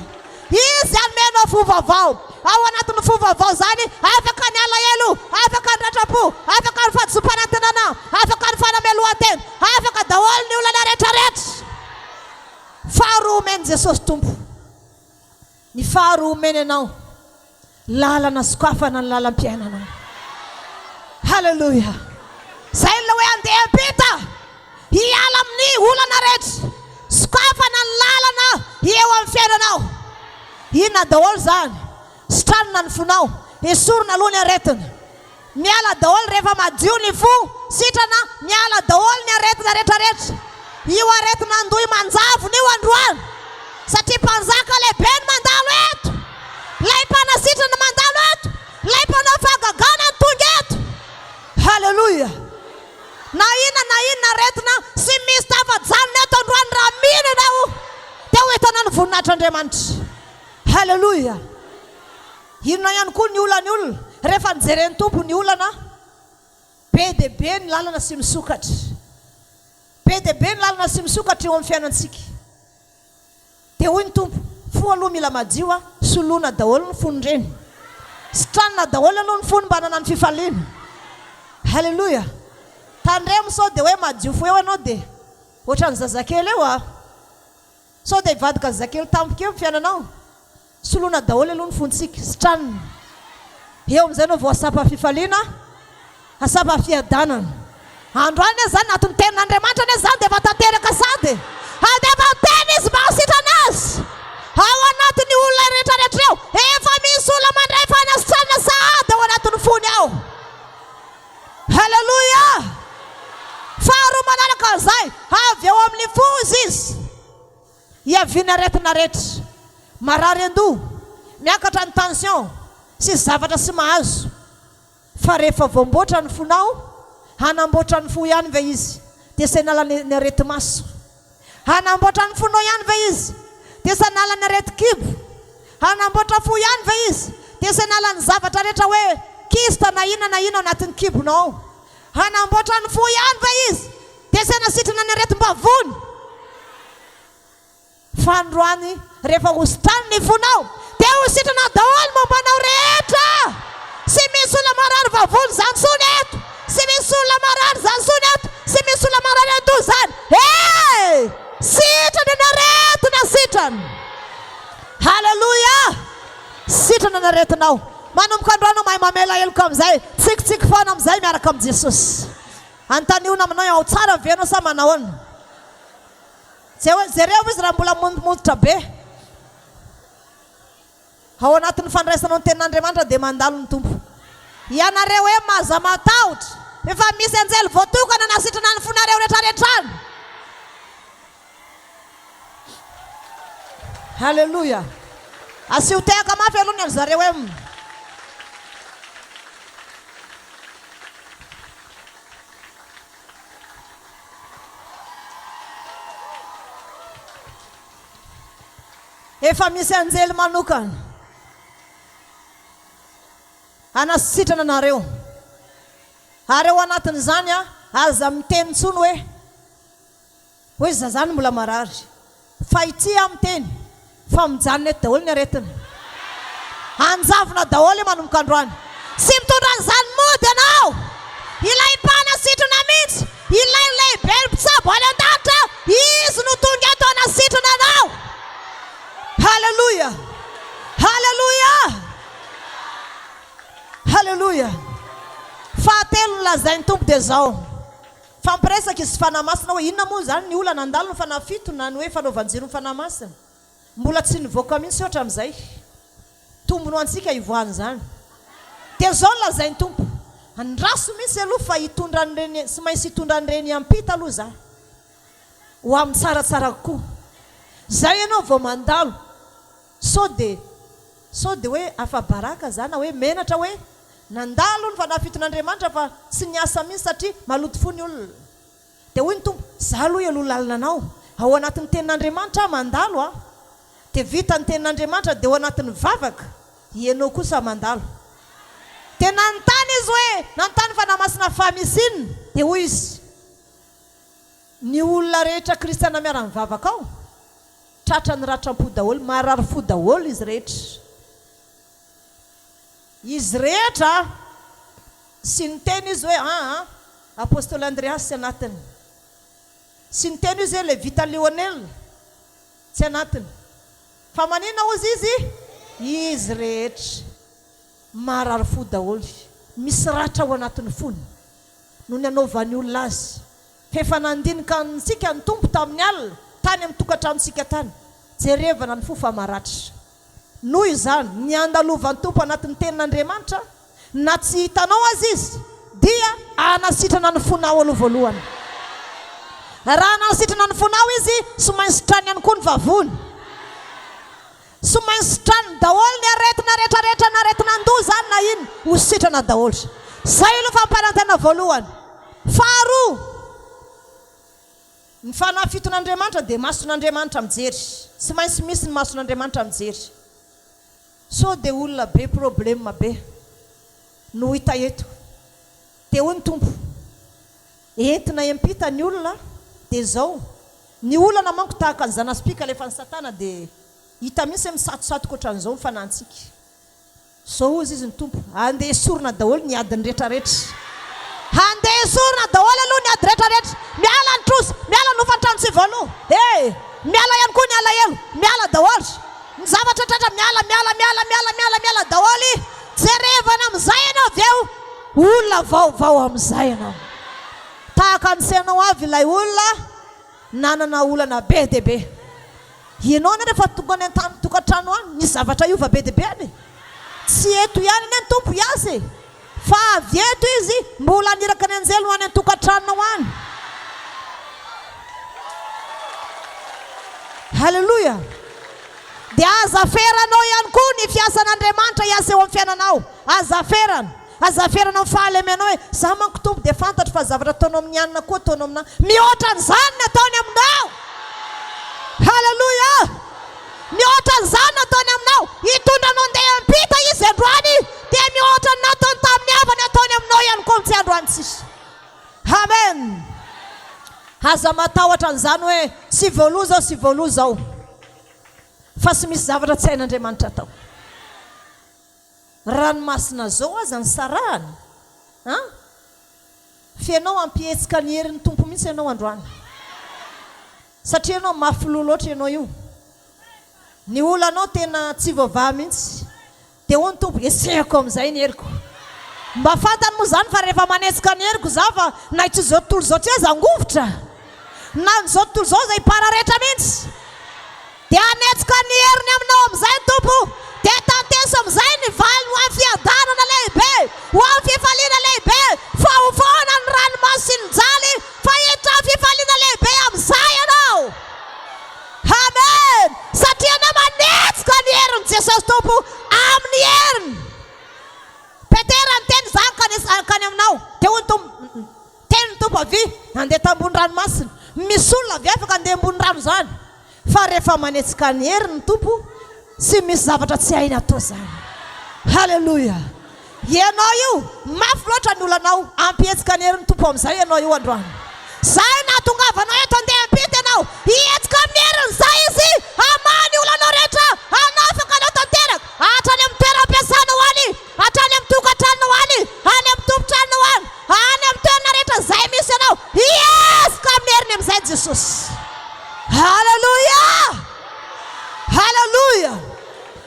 Izy anome anao fo vaovao. Ao anatin'ny fo vaovao zany afaka ny alahelo, afaka ny ratram-po, afaka ny fahadisom-panantenana, afaka ny fanamelohan-tena, afaka daholo ny olana rehetrarehetra. Faharoa omeny Jesosy tompo. Ny faharoa omeny anao lalana sokafana ny lalam-piainana. Haleluya. Zay la hoe andeha ampita hiala amin'ny olana rehetra, sokafana ny lalana eo amin'ny fiainanao. Inona daholo zany? Sitranina ny fonao, esorina aloha ny aretina. Miala daholo rehefa madio ny fo, sitrana miala daholo ny aretina rehetrarehetra. Io aretina andohy manjavona io androany, satria mpanjaka lehibe ny mandalo eto, lay mpanasitrana mandalo eto, lay mpanao fahagagana ny tonga eto. Haleluya. Na inona aretina sy misy tafajanona eto androany raha mino ianao dia ho hitana ny voninahitr'Andriamanitra. Haleluya. Inona ihany koa ny olana olona rehefa nijeren'ny tompo ny olana, be dia be ny lalana sy misokatra. Be dia be ny lalana sy misokatra eo amin'ny fiainantsika. Dia hoy ny tompo, fo aloha mila madio a, soloina daholo ny fonindreny, sitranina daholo aloha ny fony mba hanana ny fifaliana. Haleluya. Tandremo sao dia hoe madio fo eo ianao dia ohatran'ny zazakely eo a. Sao dia hivadika zazakely tampoka eo amin'ny fiainanao, soloina daholo aloha ny fonitsika, sitranina. Eo amin'izay no voasapa fifaliana, asapa fiadanana. Androany zany anatin'ny tenin'Andriamanitra ane zany dia efa tanteraka sady. Dia efa teny izy mba hasitrana azy. Ao anatin'ny olona rehetrarehetra eo, efa misy olona mandray fanasitrana sahady ao anatin'ny fony ao. Haleluya. Faharoa manaraka an'izay, avy eo amin'ny fozy izy, hiaviana aretina rehetra, marary andoha, miakatra ny tension sy zavatra sy mahazo. Fa rehefa voamboatra ny fonao, hanamboatra ny fo ihany ve izy dia sanala ny areti-maso. Hanamboatra ny fonao ihany ve izy dia sanala ny areti-kibo. Hanamboatra fo ihany ve izy dia sanala ny zavatra rehetra hoe kista na inona anatin'ny kibonao. Hanamboatra ny fo ihany ve izy dia sanasitrana ny aretim-bavony. Fa androany rehefa hositrany ny fonao dia hositrana daholo mombanao rehetra. Sy misy olona marary vavony zany sony eto, sy misy olona marary zany sony eto, sy misy olona marary andoha zany. Sitrana ny aretina, sitrana. Haleluya. Sitrana ny aretinao. Manomboka androany mahay mamela eloko amin'izay, tsikitsiky foana amin'izay miaraka amin'ny Jesosy. Anontaniona aminao ao tsara venao sa manahoana. Jereo izy raha mbola mondotra be. Ao anatin'ny fandraisanao ny tenin'Andriamanitra dia mandalo ny tompo. Ianareo hoe maza matahotra, efa misy anjely voatokana nasitrana ny fonareo rehetrarehetrany. Haleluya. Asio tehaka mafy aloha ny an zareo hoe efa misy anjely manokana anasitrana anareo. Areo anatin'izany a aza miteny tsony hoe zazany mbola marary, fa ity amin'ny teny fa mijanona eto daholo ny aretina. Anjavona daholo manomboka androany. Sy mitondra an'izany mody ianao. Ilay mpanasitrana mihitsy, ilay lehibe mpitsabo any an-danitra, izy no tonga eto anasitrana anao. Haleluya. Haleluya. Haleluya. Fahatelo lazainy tompo dia zao. Fampiresaka izy fanamasina hoe inona moa zany ny olana andalo ny fanafito na ny hoe fanaovanjiro ny fanamasina. Mbola tsy nivoaka mihitsy ohatra amin'izay. Tombono antsika ivoany zany. Dia zao lazainy tompo. Andraso mihitsy aloha fa hitondra an'ireny sy maintsy hitondra an'ireny ampita aloha za. Ho amin'ny tsaratsara kokoa. Zay ianao vao mandalo. Sao dia hoe afa-baraka zany na hoe menatra hoe nandalo ny fanafiton'Andriamanitra fa tsy niasa mihitsy satria maloto fo ny olona. Dia hoy ny tompo, za aloha aloha lalinanao ao anatin'ny tenin'Andriamanitra mandalo a. Dia vita ny tenin'Andriamanitra dia ao anatin'ny vavaka ianao kosa mandalo. Dia nanontany izy hoe nanontany fanamasina fahamisinina. Dia hoy izy, ny olona rehetra kristiana miara-ny vavaka ao tratra ny ratram-po daholo, marary fo daholo izy rehetra. Izy rehetra sy niteny izy hoe apôstôly Andreas tsy anatiny, sy niteny izy hoe le vita Lionel tsy anatiny, fa manina ozy izy rehetra. marary fo daholo, misy ratra ao anatin'ny fony no ny anaovany olona azy. Fefa nandinika antsika ny tompo tamin'ny alina tany amin'ny tokantranontsika tany, jerevana ny fo fa maratra. Noho izany ny andalovan'ny tompo anatin'ny tenin'Andriamanitra, na tsy hitanao azy izy dia anasitrana ny fonao aloha voalohany. Raha anasitrana ny fonao izy, sy maintsy trany ihany koa ny vavony, sy maintsy trany daholo ny aretina rehetrarehetra na aretina andoha zany na iny ho sitrana daholo. Zay aloha fampanantena voalohany. Faharoa, ny fanahy fiton'Andriamanitra dia mason'Andriamanitra mijery, sy maintsy misy ny mason'Andriamanitra mijery. So dia olona be problème be no hita eto. Dia hoy ny tompo, entina hiampita ny olona dia zao. Ny olana manko tahaka ny zanaspika alefa ny satana dia hita misy misatosato koatran'izao ny fanantsika. So hozy izy ny tompo, andeha esorina daholo ny adiny rehetrarehetra. Andeha esorina daholo aloha ny ady rehetrarehetra. Miala ny trosy, miala ny hofantrano sy voaloha. Miala ihany koa ny alahelo, miala daholo. Ny zavatra tratra miala daholo. Jerevana amin'izay ianao avy eo, olona vaovao amin'izay ianao. Tahaka ny senao avy ilay olona nanana olana be dia be. Ianao rehefa tonga ny tokantrano any, ny zavatra iova be dia be any. Tsy eto ihany ny tompo iazy, fa avy eto izy mbola niraka ny anjelo any tokantrano any. Haleluya. Dia azaferanao ihany koa ny fiasan'Andriamanitra hiasa eo amin'ny fiainanao. Azaferana ny fahalemenao hoe za manko tompo dia fantatro fa zavatra ataonao amin'ny anina koa ataonao aminahy. Mihoatra an'izany ny ataony aminao. Haleluya. Mihoatra an'izany ny ataony aminao. Hitondranao andeha hampita izy androany, dia mihoatra ny nataony tamin'ny havany ataony aminao ihany koa tsy androany tsisy. Amen. Aza matahotra an'izany hoe sy voaloha zao. Fa sy misy zavatra tsy hain'Andriamanitra atao. Ranomasina zao aza ny sarahany. Fianao ampihetsika ny herin'ny tompo mihitsy ianao androany. Satria ianao mafy loha loatra ianao io. Ny olanao tena tsy voavaha mihitsy. Dia hoy ny tompo, esehako amin'izay ny heriko. Mba fantany moa zany fa rehefa manetsika ny heriko za fa na tsy zao tontolo zao tsy aza angovotra. Na zao tontolo zao zay pararehetra mihitsy. Dia anetsika ny heriny aminao amin'izay tompo. Dia tanteso amin'izay ny valiny ho amin'ny fiadanana lehibe, ho amin'ny fifaliana lehibe, fa ho foana ny ranomasina jaly, fa hiditra amin'ny fifaliana lehibe amin'izay ianao. Amen. Satria na manetsika ny herin'i Jesosy tompo amin'ny heriny. Petera ny teny zany kany aminao. Dia hoy ny tompo, teny ny tompo avy andeha tambony ranomasina. Misy olona avy afaka andeha ambony rano zany. Fa rehefa manetsika ny herin'ny tompo, sy misy zavatra tsy hainy atao zany. Haleluya. Ianao io mafy loatra ny olanao, ampihetsika ny herin'ny tompo amin'izay ianao io androany. Zay nahatongavanao eto andeha hampita ianao, hihetsika amin'ny herin'izay izy, hamany olanao rehetra, anao afaka anao tanteraka, hatrany amin'ny toeram-piasanao any, hatrany amin'ny tokantranonao any, any amin'ny tompotranonao any, any amin'ny toerana rehetra zay misy ianao, hihetsika amin'ny heriny amin'izay Jesosy. Haleluya. Haleluya.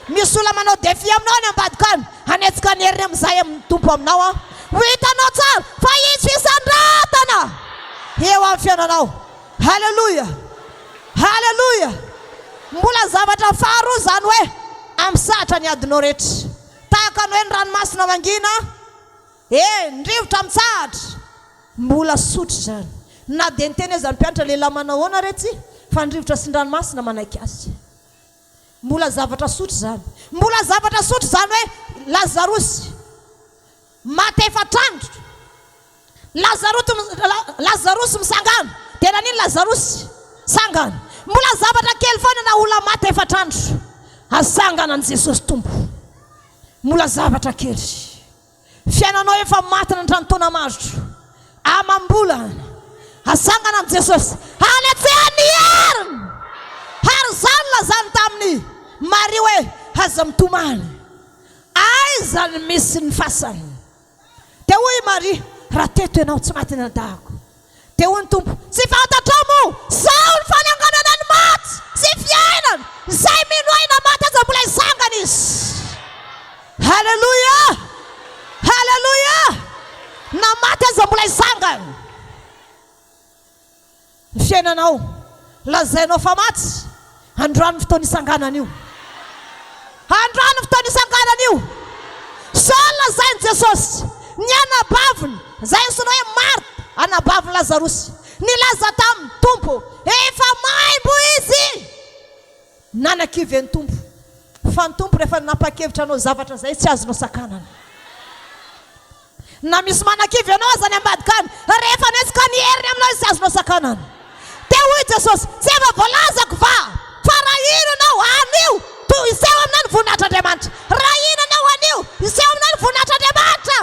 Misy olona manao défi aminao any ambadikany, hanetsika ny heriny amin'izay amin'ny tompo aminao. Ho hitanao tsara fa izy fisandratana eo amin'ny fiainanao. Haleluya. Haleluya. Mbola zavatra faharoa zany hoe amsatra ny adinao rehetra. Tahaka ny hoe ny ranomasina mangina, ny rivotra mitsahatra, mbola sotry zany. Na dia niteny zany mpianatra lehilahy manao ahoana retsy, fa ny rivotra sy ny ranomasina manaiky azy. Mbola zavatra sotry zany. Mbola zavatra sotry zany hoe Lazarosy maty efatrandro. Lazarosy misangana. Dia naniny Lazarosy sangana. Mbola zavatra kely foana na olona maty efatrandro, asangana an' Jesosy tompo. Mbola zavatra kely. Fiainanao efa maty nandrantaona marotro, amam-bola, asangana an' Jesosy. Aletsehany ny heriny. Ary zany lazany tamin'ny Maria hoe aza mitomany, aiza ny misy ny fasany. Dia hoy Maria, raha teto ianao tsy maty nadahako. Dia hoy ny tompo, tsy fantatrao moa sao ny fananganana ny maty sy fiainana. Izay mino aina maty aza mbola hisangana izy. Haleluya. na maty aza mbola izangana. Ny fiainanao lazainao fa maty, androany fotoana isanganana io, androany fotoana isanganana io. Sao lazainy Jesosy ny anabaviny, zay antsoina hoe Marta, anabaviny Lazarosy. Nilaza tamin'ny Tompo, efa maimbo izy. Nanan-kivy ny Tompo, fa ny Tompo rehefa nanapa-kevitra anao zavatra zay tsy azonao sakanana. Na misy manan-kivy anao aza ny ambadika any, rehefa netsika ny heriny aminao izy tsy azonao sakanana. Dia hoy Jesosy, tsy efa voalazako va fa raha ino anao anio iseho amina ny voninahitran'Andriamanitra. Raha ino anao anio iseho amina ny voninahitran'Andriamanitra.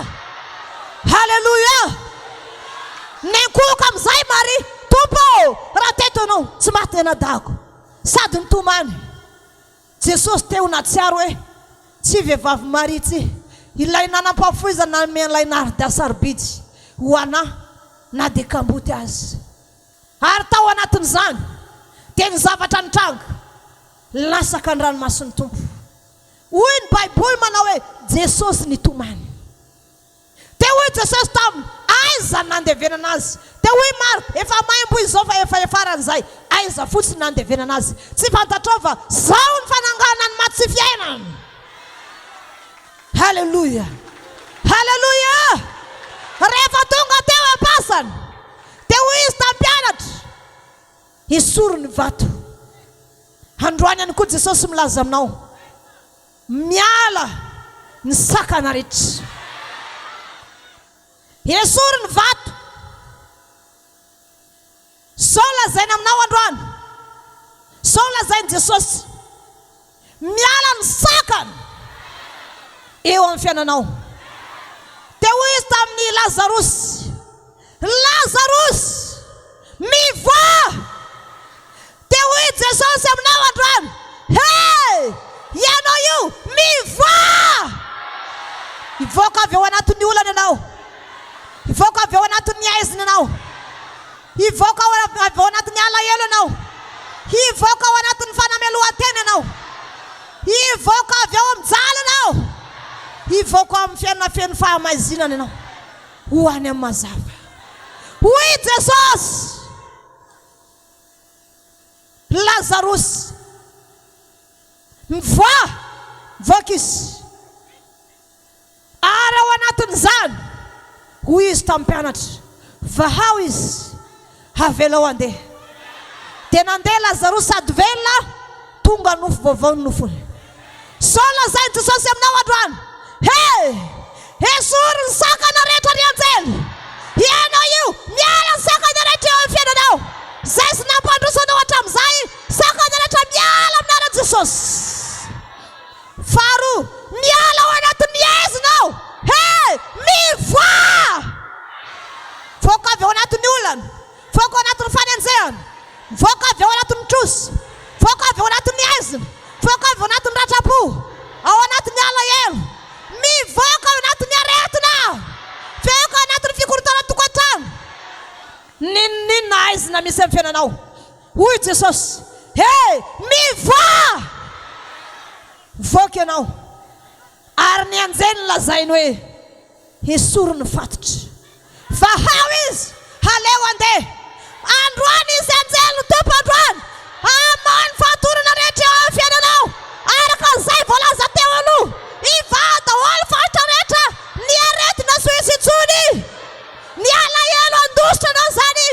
Halleluja. Nenkoka amin'izay Maria, Tompo raha teto anao tsy maty anadahako sady nitomany. Jesosy teo natsiaro hoe tsy vehivavy Maria tsy ilay nanam-pahafoizana men'ilay narida sarobidy ho anahy na dia kamboty azy. Ary tao anatin'izany dia ny zavatra nitranga lasaka ny ranomason'ny Tompo. Hoy ny Baiboly manao hoe Jesosy nitomany. Dia hoy Jesosy taminy, aiza nandevenana azy? Dia hoy Marta, efa maimbo izao fa efa efaran'izay, aiza fotsiny nandevenana azy? Tsy fantatrao fa zao ny fananganany maty sy fiainany. Halleluja, halleluja. Rehefa tonga teo am-pasany dia hoy izy tam-pianatra, hisoro ny vato. Androany ihany koa Jesosy milaza aminao, miala ny sakana rehetra. Hisoro ny vato. Sao lazaina aminao androany, sao lazainy Jesosy, miala ny sakana eo amin'ny fiainanao. Dia hoy izy tamin'ny Lazarosy, Lazarosy mivoa. Dia hoy Jesosy aminao androany, hey, ianao io mivoa. Hivoaka avy ao anatin'ny olana ianao, hivoaka avy ao anatin'ny aizina ianao, hivoaka avy ao anatin'ny alahelo ianao, hivoaka ao anatin'ny fanamelohan-tena ianao, hivoaka avy ao amin'ny jala ianao, hivoaka amin'ny fiainana feno fahamazinana ianao. Ho any amin'ny mazava. Hoy Jesosy, Lazarosy mivoa, mivoaka izy. Ary ao anatin'izany hoy izy tamin'ny mpianatra, vahao izy havela ao andeha. Dia nandeha Lazarosy sady velona, tonga nofo vaovao ny nofony. Sao lazainy Jesosy aminao androany, hey, esoro ny sakana rehetra ny anjely. Ianao io miala ny sakana rehetra eo amin'ny fiainanao. Zay sy nampandrosanao hatramin'izay, sakana rehetra miala amin'anan'i Jesosy. Faharoa, miala ao anatin'ny aizinao. Hey, mivoa. Voaka avy ao anatin'ny olana, voaka ao anatin'ny fanenjehana, voaka avy ao anatin'ny trosy, voaka avy ao anatin'ny aizina, voaka avy ao anatin'ny ratrapo, ao anatin'ny alahelo, mivoaka ao anatin'ny aretina, voaka ao anatin'ny fikorotana tokantrano. Ninona aizina misy amin'ny fiainanao? Hoy Jesosy, hey, mivoa. Voaka ianao. Ary ny anjeny lazainy hoe hisoro ny fatotra. Vahao izy haleo andeha. Androany izy anjely Tompo androany, amany fatorana rehetra eo amin'ny fiainanao. Araka izay voalaza teo aloha, ivata olo fatotra rehetra, ny aretina sy ho hisy intsony, ny alahelo andositra anao zany,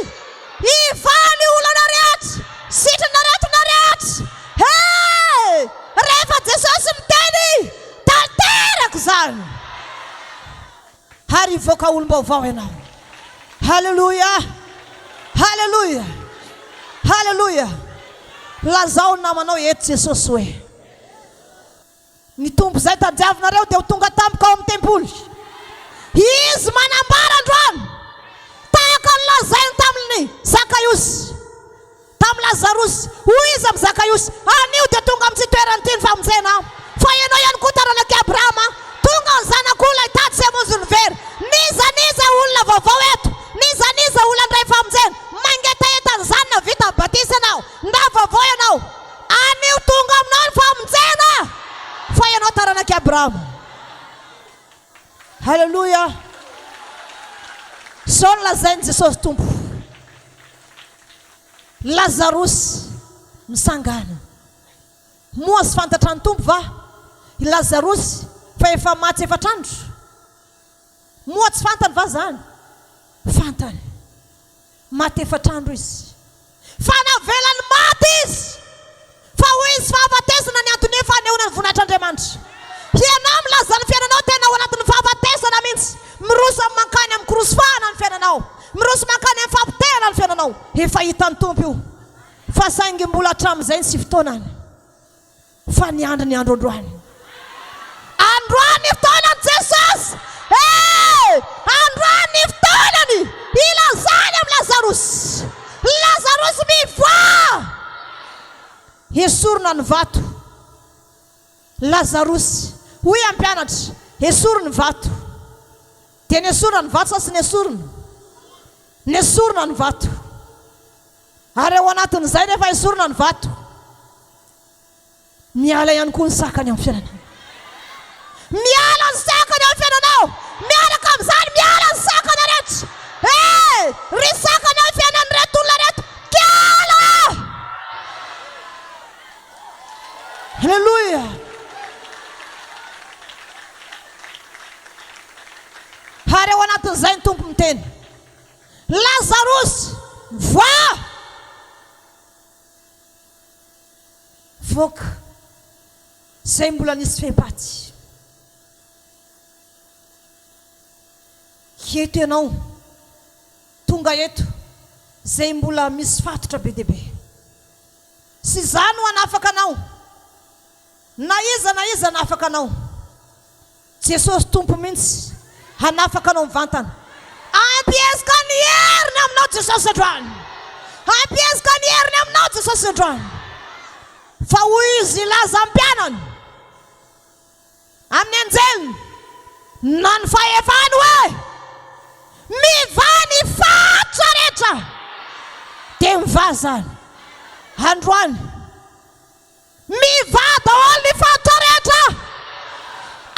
ivaly olana rehetra, sitrana rehetra rehetra. Hey, rehefa Jesosy miteny, tanteraka zany. Ary hivoaka olom-baovao ianao. Halleluja, halleluja, halleluja. Lazao namanao eto Jesosy hoe, ny Tompo zay tadiavinareo dia ho tonga tampoka ao amin'ny tempoly. Izy manambara androany, tahaka ny lazainy tamin'ny Zakaiosy, tamin'ny Lazarosy. Hoy izy amin'ny Zakaiosy, anio dia tonga amin'ny toerana ity ny famonjena. Fa ianao ihany koa taranak'i Abrahama, tonga ny zanak'olona hitady sy hamonjy ny very. Niza olona vaovao eto, niza olona ndray famonjena. Mangetaheta an'izany na vita batisa anao, nda vaovao ianao. Anio tonga aminao ny famonjena. Fa ianao taranak'i Abrahama. Halleluja, zao lazainy Jesosy tompo. Lazarosy misangana. Moa sy fantatra ny tompo va? I Lazarosy fa efa maty efatrandro. Moa tsy fantany va zany? Fantany. Maty efatrandro izy. Fa navelany maty izy. Fa hoy izy fahafatesana ny antony fanehoana ny voninahitran'Andriamanitra. Hianao milaza ny fiainanao tena ao anatin'ny fahafatesana mihitsy. Miroso mankany amin'ny korosofahana ny fiainanao. Miroso mankany amin'ny fampitehana ny fiainanao. Efa hitan'ny tompo io. Fa saingy mbola hatramin'izay ny sy fotoanany. Fa ny andro androany. Androany fotoanany Jesosy. Androany fotoanany. Ilazany amin'ny Lazarosy. Lazarosy mivoa. Esorina ny vato. Lazarosy. Hoy ampianatra. Esorina ny vato. Dia nesorina ny vato sa sy nesorina? Nesorina ny vato. Ary ao anatin'izay rehefa esorina ny vato. Miala ihany koa ny sakany amin'ny fiainanao. Miala ny sakany amin'ny fiainanao. Miaraka amin'izany miala ny sakany rehetra. Ry sakany amin'ny fiainan'ny reto olona reto. Kiala! Halleluja. Ary ao anatin'izay ny tompo miteny. Lazarosy, voa! Voaka. Zay mbola nisy fehipaty. Eto ianao. Tonga eto. Zay mbola misy fatotra be dia be. Sy izany ho hanafaka anao. Na iza hanafaka anao. Jesosy tompo mihitsy hanafaka anao mivantana. Ampiezika ny heriny aminao Jesosy androany. Ampiezika ny heriny aminao Jesosy androany. Fa hoy izy laza ampianany amin'ny anjeliny na ny fahefany hoe mivany fatotra rehetra dia miva zany androany. Miva daholo ny fatotra rehetra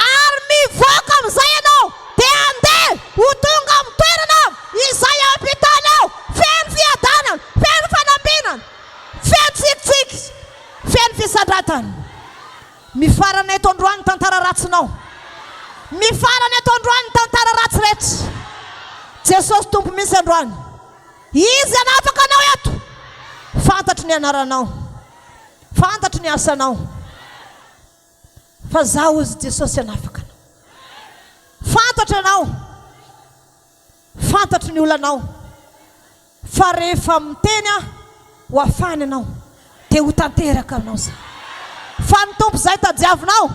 ary mivoaka amin'izay ianao dia andeha ho tonga amin'ny toerana izay ampitanao. Feno fiadanana, feno fanambinana, feno tsikitsiky, feno fisandratana. Mifarana eto androany tantara ratsinao. Mifarana eto androany tantara ratsy rehetra. Jesosy tompo misy androany. Izy hanafaka anao eto. Fantatry ny anaranao. Fantatry ny asanao. Fa zaho izy Jesosy hanafaka anao. Fantatry anao. Fantatry ny olanao. Fa rehefa miteny ho afany anao dia ho tanteraka aminao zay. Fa ny tompo zay tadiavinao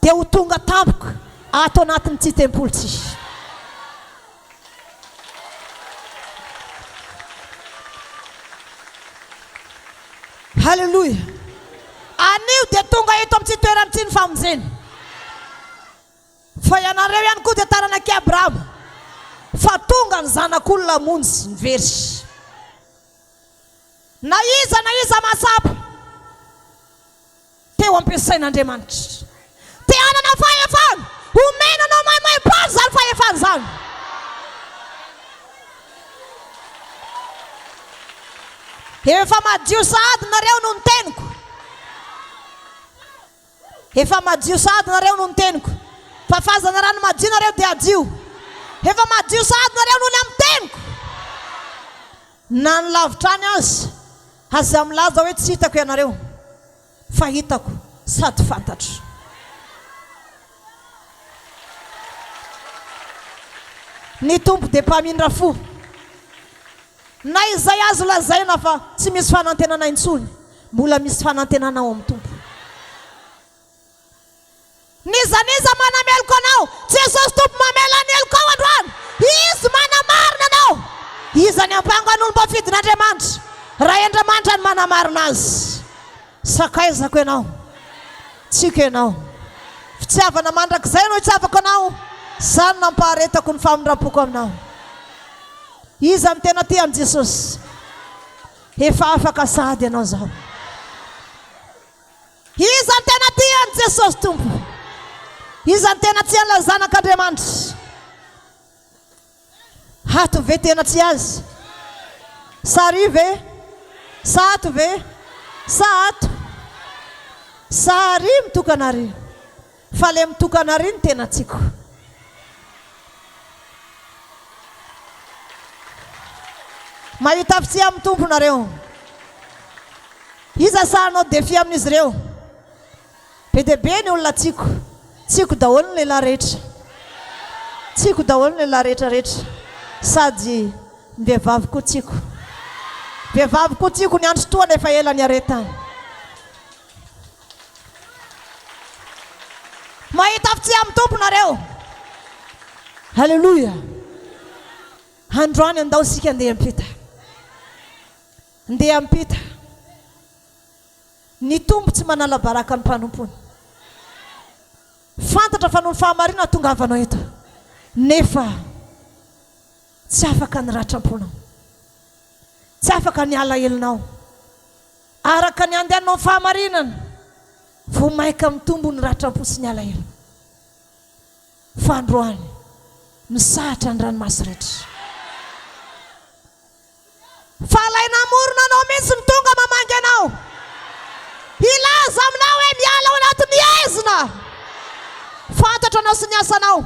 dia ho tonga tampoka ato anatin'ny tsy tempolo tsy. Halleluja. Anio dia tonga eto amin'ny tsy toerany tsy ny famonjena. Fa ianareo ihany koa dia taranaki Abrahama. Fa tonga ny zanak'olona monjy nivery. Na iza mahatsapa teo ampiasain'Andriamanitra. Te hanana fahefana. Omenanao maimaimpany zany fahefana zany. Efa madio sahady nareo no niteniko. Efa madio sahady nareo no niteniko. Fa fazana rano madio nareo dia adio. Efa madio sahady nareo no namiteniko. Na ny lavitrany aza milaza hoe tsy hitako ianareo. Fa hitako sady fantatro. Ny tompo dia mpaminra fo. Na izay azo lazaina fa tsy misy fanantenana intsony. Mbola misy fanantenana ao amin'ny tompo. Niza manameloko anao. Jesosy tompo mamela ny eloko ao androany. Izy manamarina anao. Iza ny ampangan'olomba fidin'Andriamanitra. Raha Andriamanitra ny manamarina azy. Sakaizako ianao. Tsika ianao. Fitiavana mandrakizay no hitiavako anao. Zany nampaharetako ny famindram-poko aminao. Iza ny tena tia amin'i Jesosy. Efa afaka sahady ianao zao. Iza ny tena tia amin'i Jesosy tompo. Iza ny tena tia ny zanak'Andriamanitra. Ato ve tena tsy azy. Sary ve? Sato ve? Sato. Sary mitokana ary. Fa le mitokana ary ny tena tiako. Mahita fitsy amin'ny tomponareo. Iza sahanao defi amin'izy ireo. Be dia be ny olona tiako daholo ny lehilahy rehetra. Tiako daholo ny lehilahy rehetrarehetra. Sady ny vehivavy koa tiako. Vehivavy koa tiako ny andro toana efa ela ny aretany. Mahita fitsy amin'ny tomponareo. Halleluja. Androany andao sika andeha ampita. Andeha ampita. Ny tompo tsy manala baraka ny mpanompony. Fantatra fa noho ny fahamarinana tonga avanao eto. Nefa tsy afaka ny ratram-ponao. Tsy afaka ny alahelinao. Araka ny andehanao ny fahamarinana. Vo maika mitombo ny ratram-po sy ny alahelo. Fa androany misahatra ny ranomasy rehetra. Fa alaina morona anao mihitsy ny tonga mamangy anao. Ilaza aminao hoe miala ao anatin'ny ezina. Fantatra anao sy ny asanao.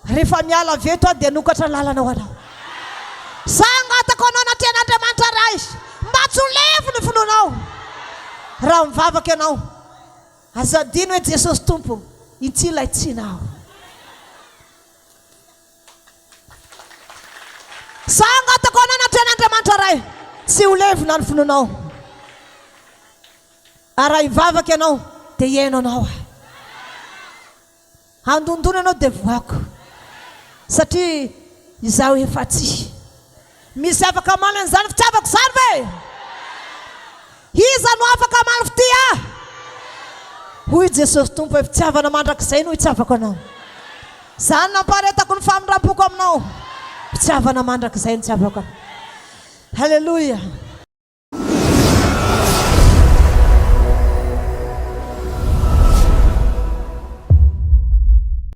Rehefa miala veto dia nokatra lalanao anao. Sangatako anao anaty an'Andriamanitra ray. Mba tsy ho levo ny finoanao. Raha mivavaka ianao, azadino hoe Jesosy Tompo, ity ilay tsinao. Sangatako anao anaty an'Andriamanitra ray. Tsy ho levona ny finoanao. Raha hivavaka ianao dia hiaino anao. Andondona anao dia voako. Satria izaho efa tsy. Misy afaka malany izany fitiavako izany ve? Iza no afaka maly fity ah? Hoy Jesosy Tompo hoe fitiavana mandrakizay no hitiavako anao. Izany namparetako ny famindrampoko aminao. Fitiavana mandrakizay no hitiavako anao. Halleluja.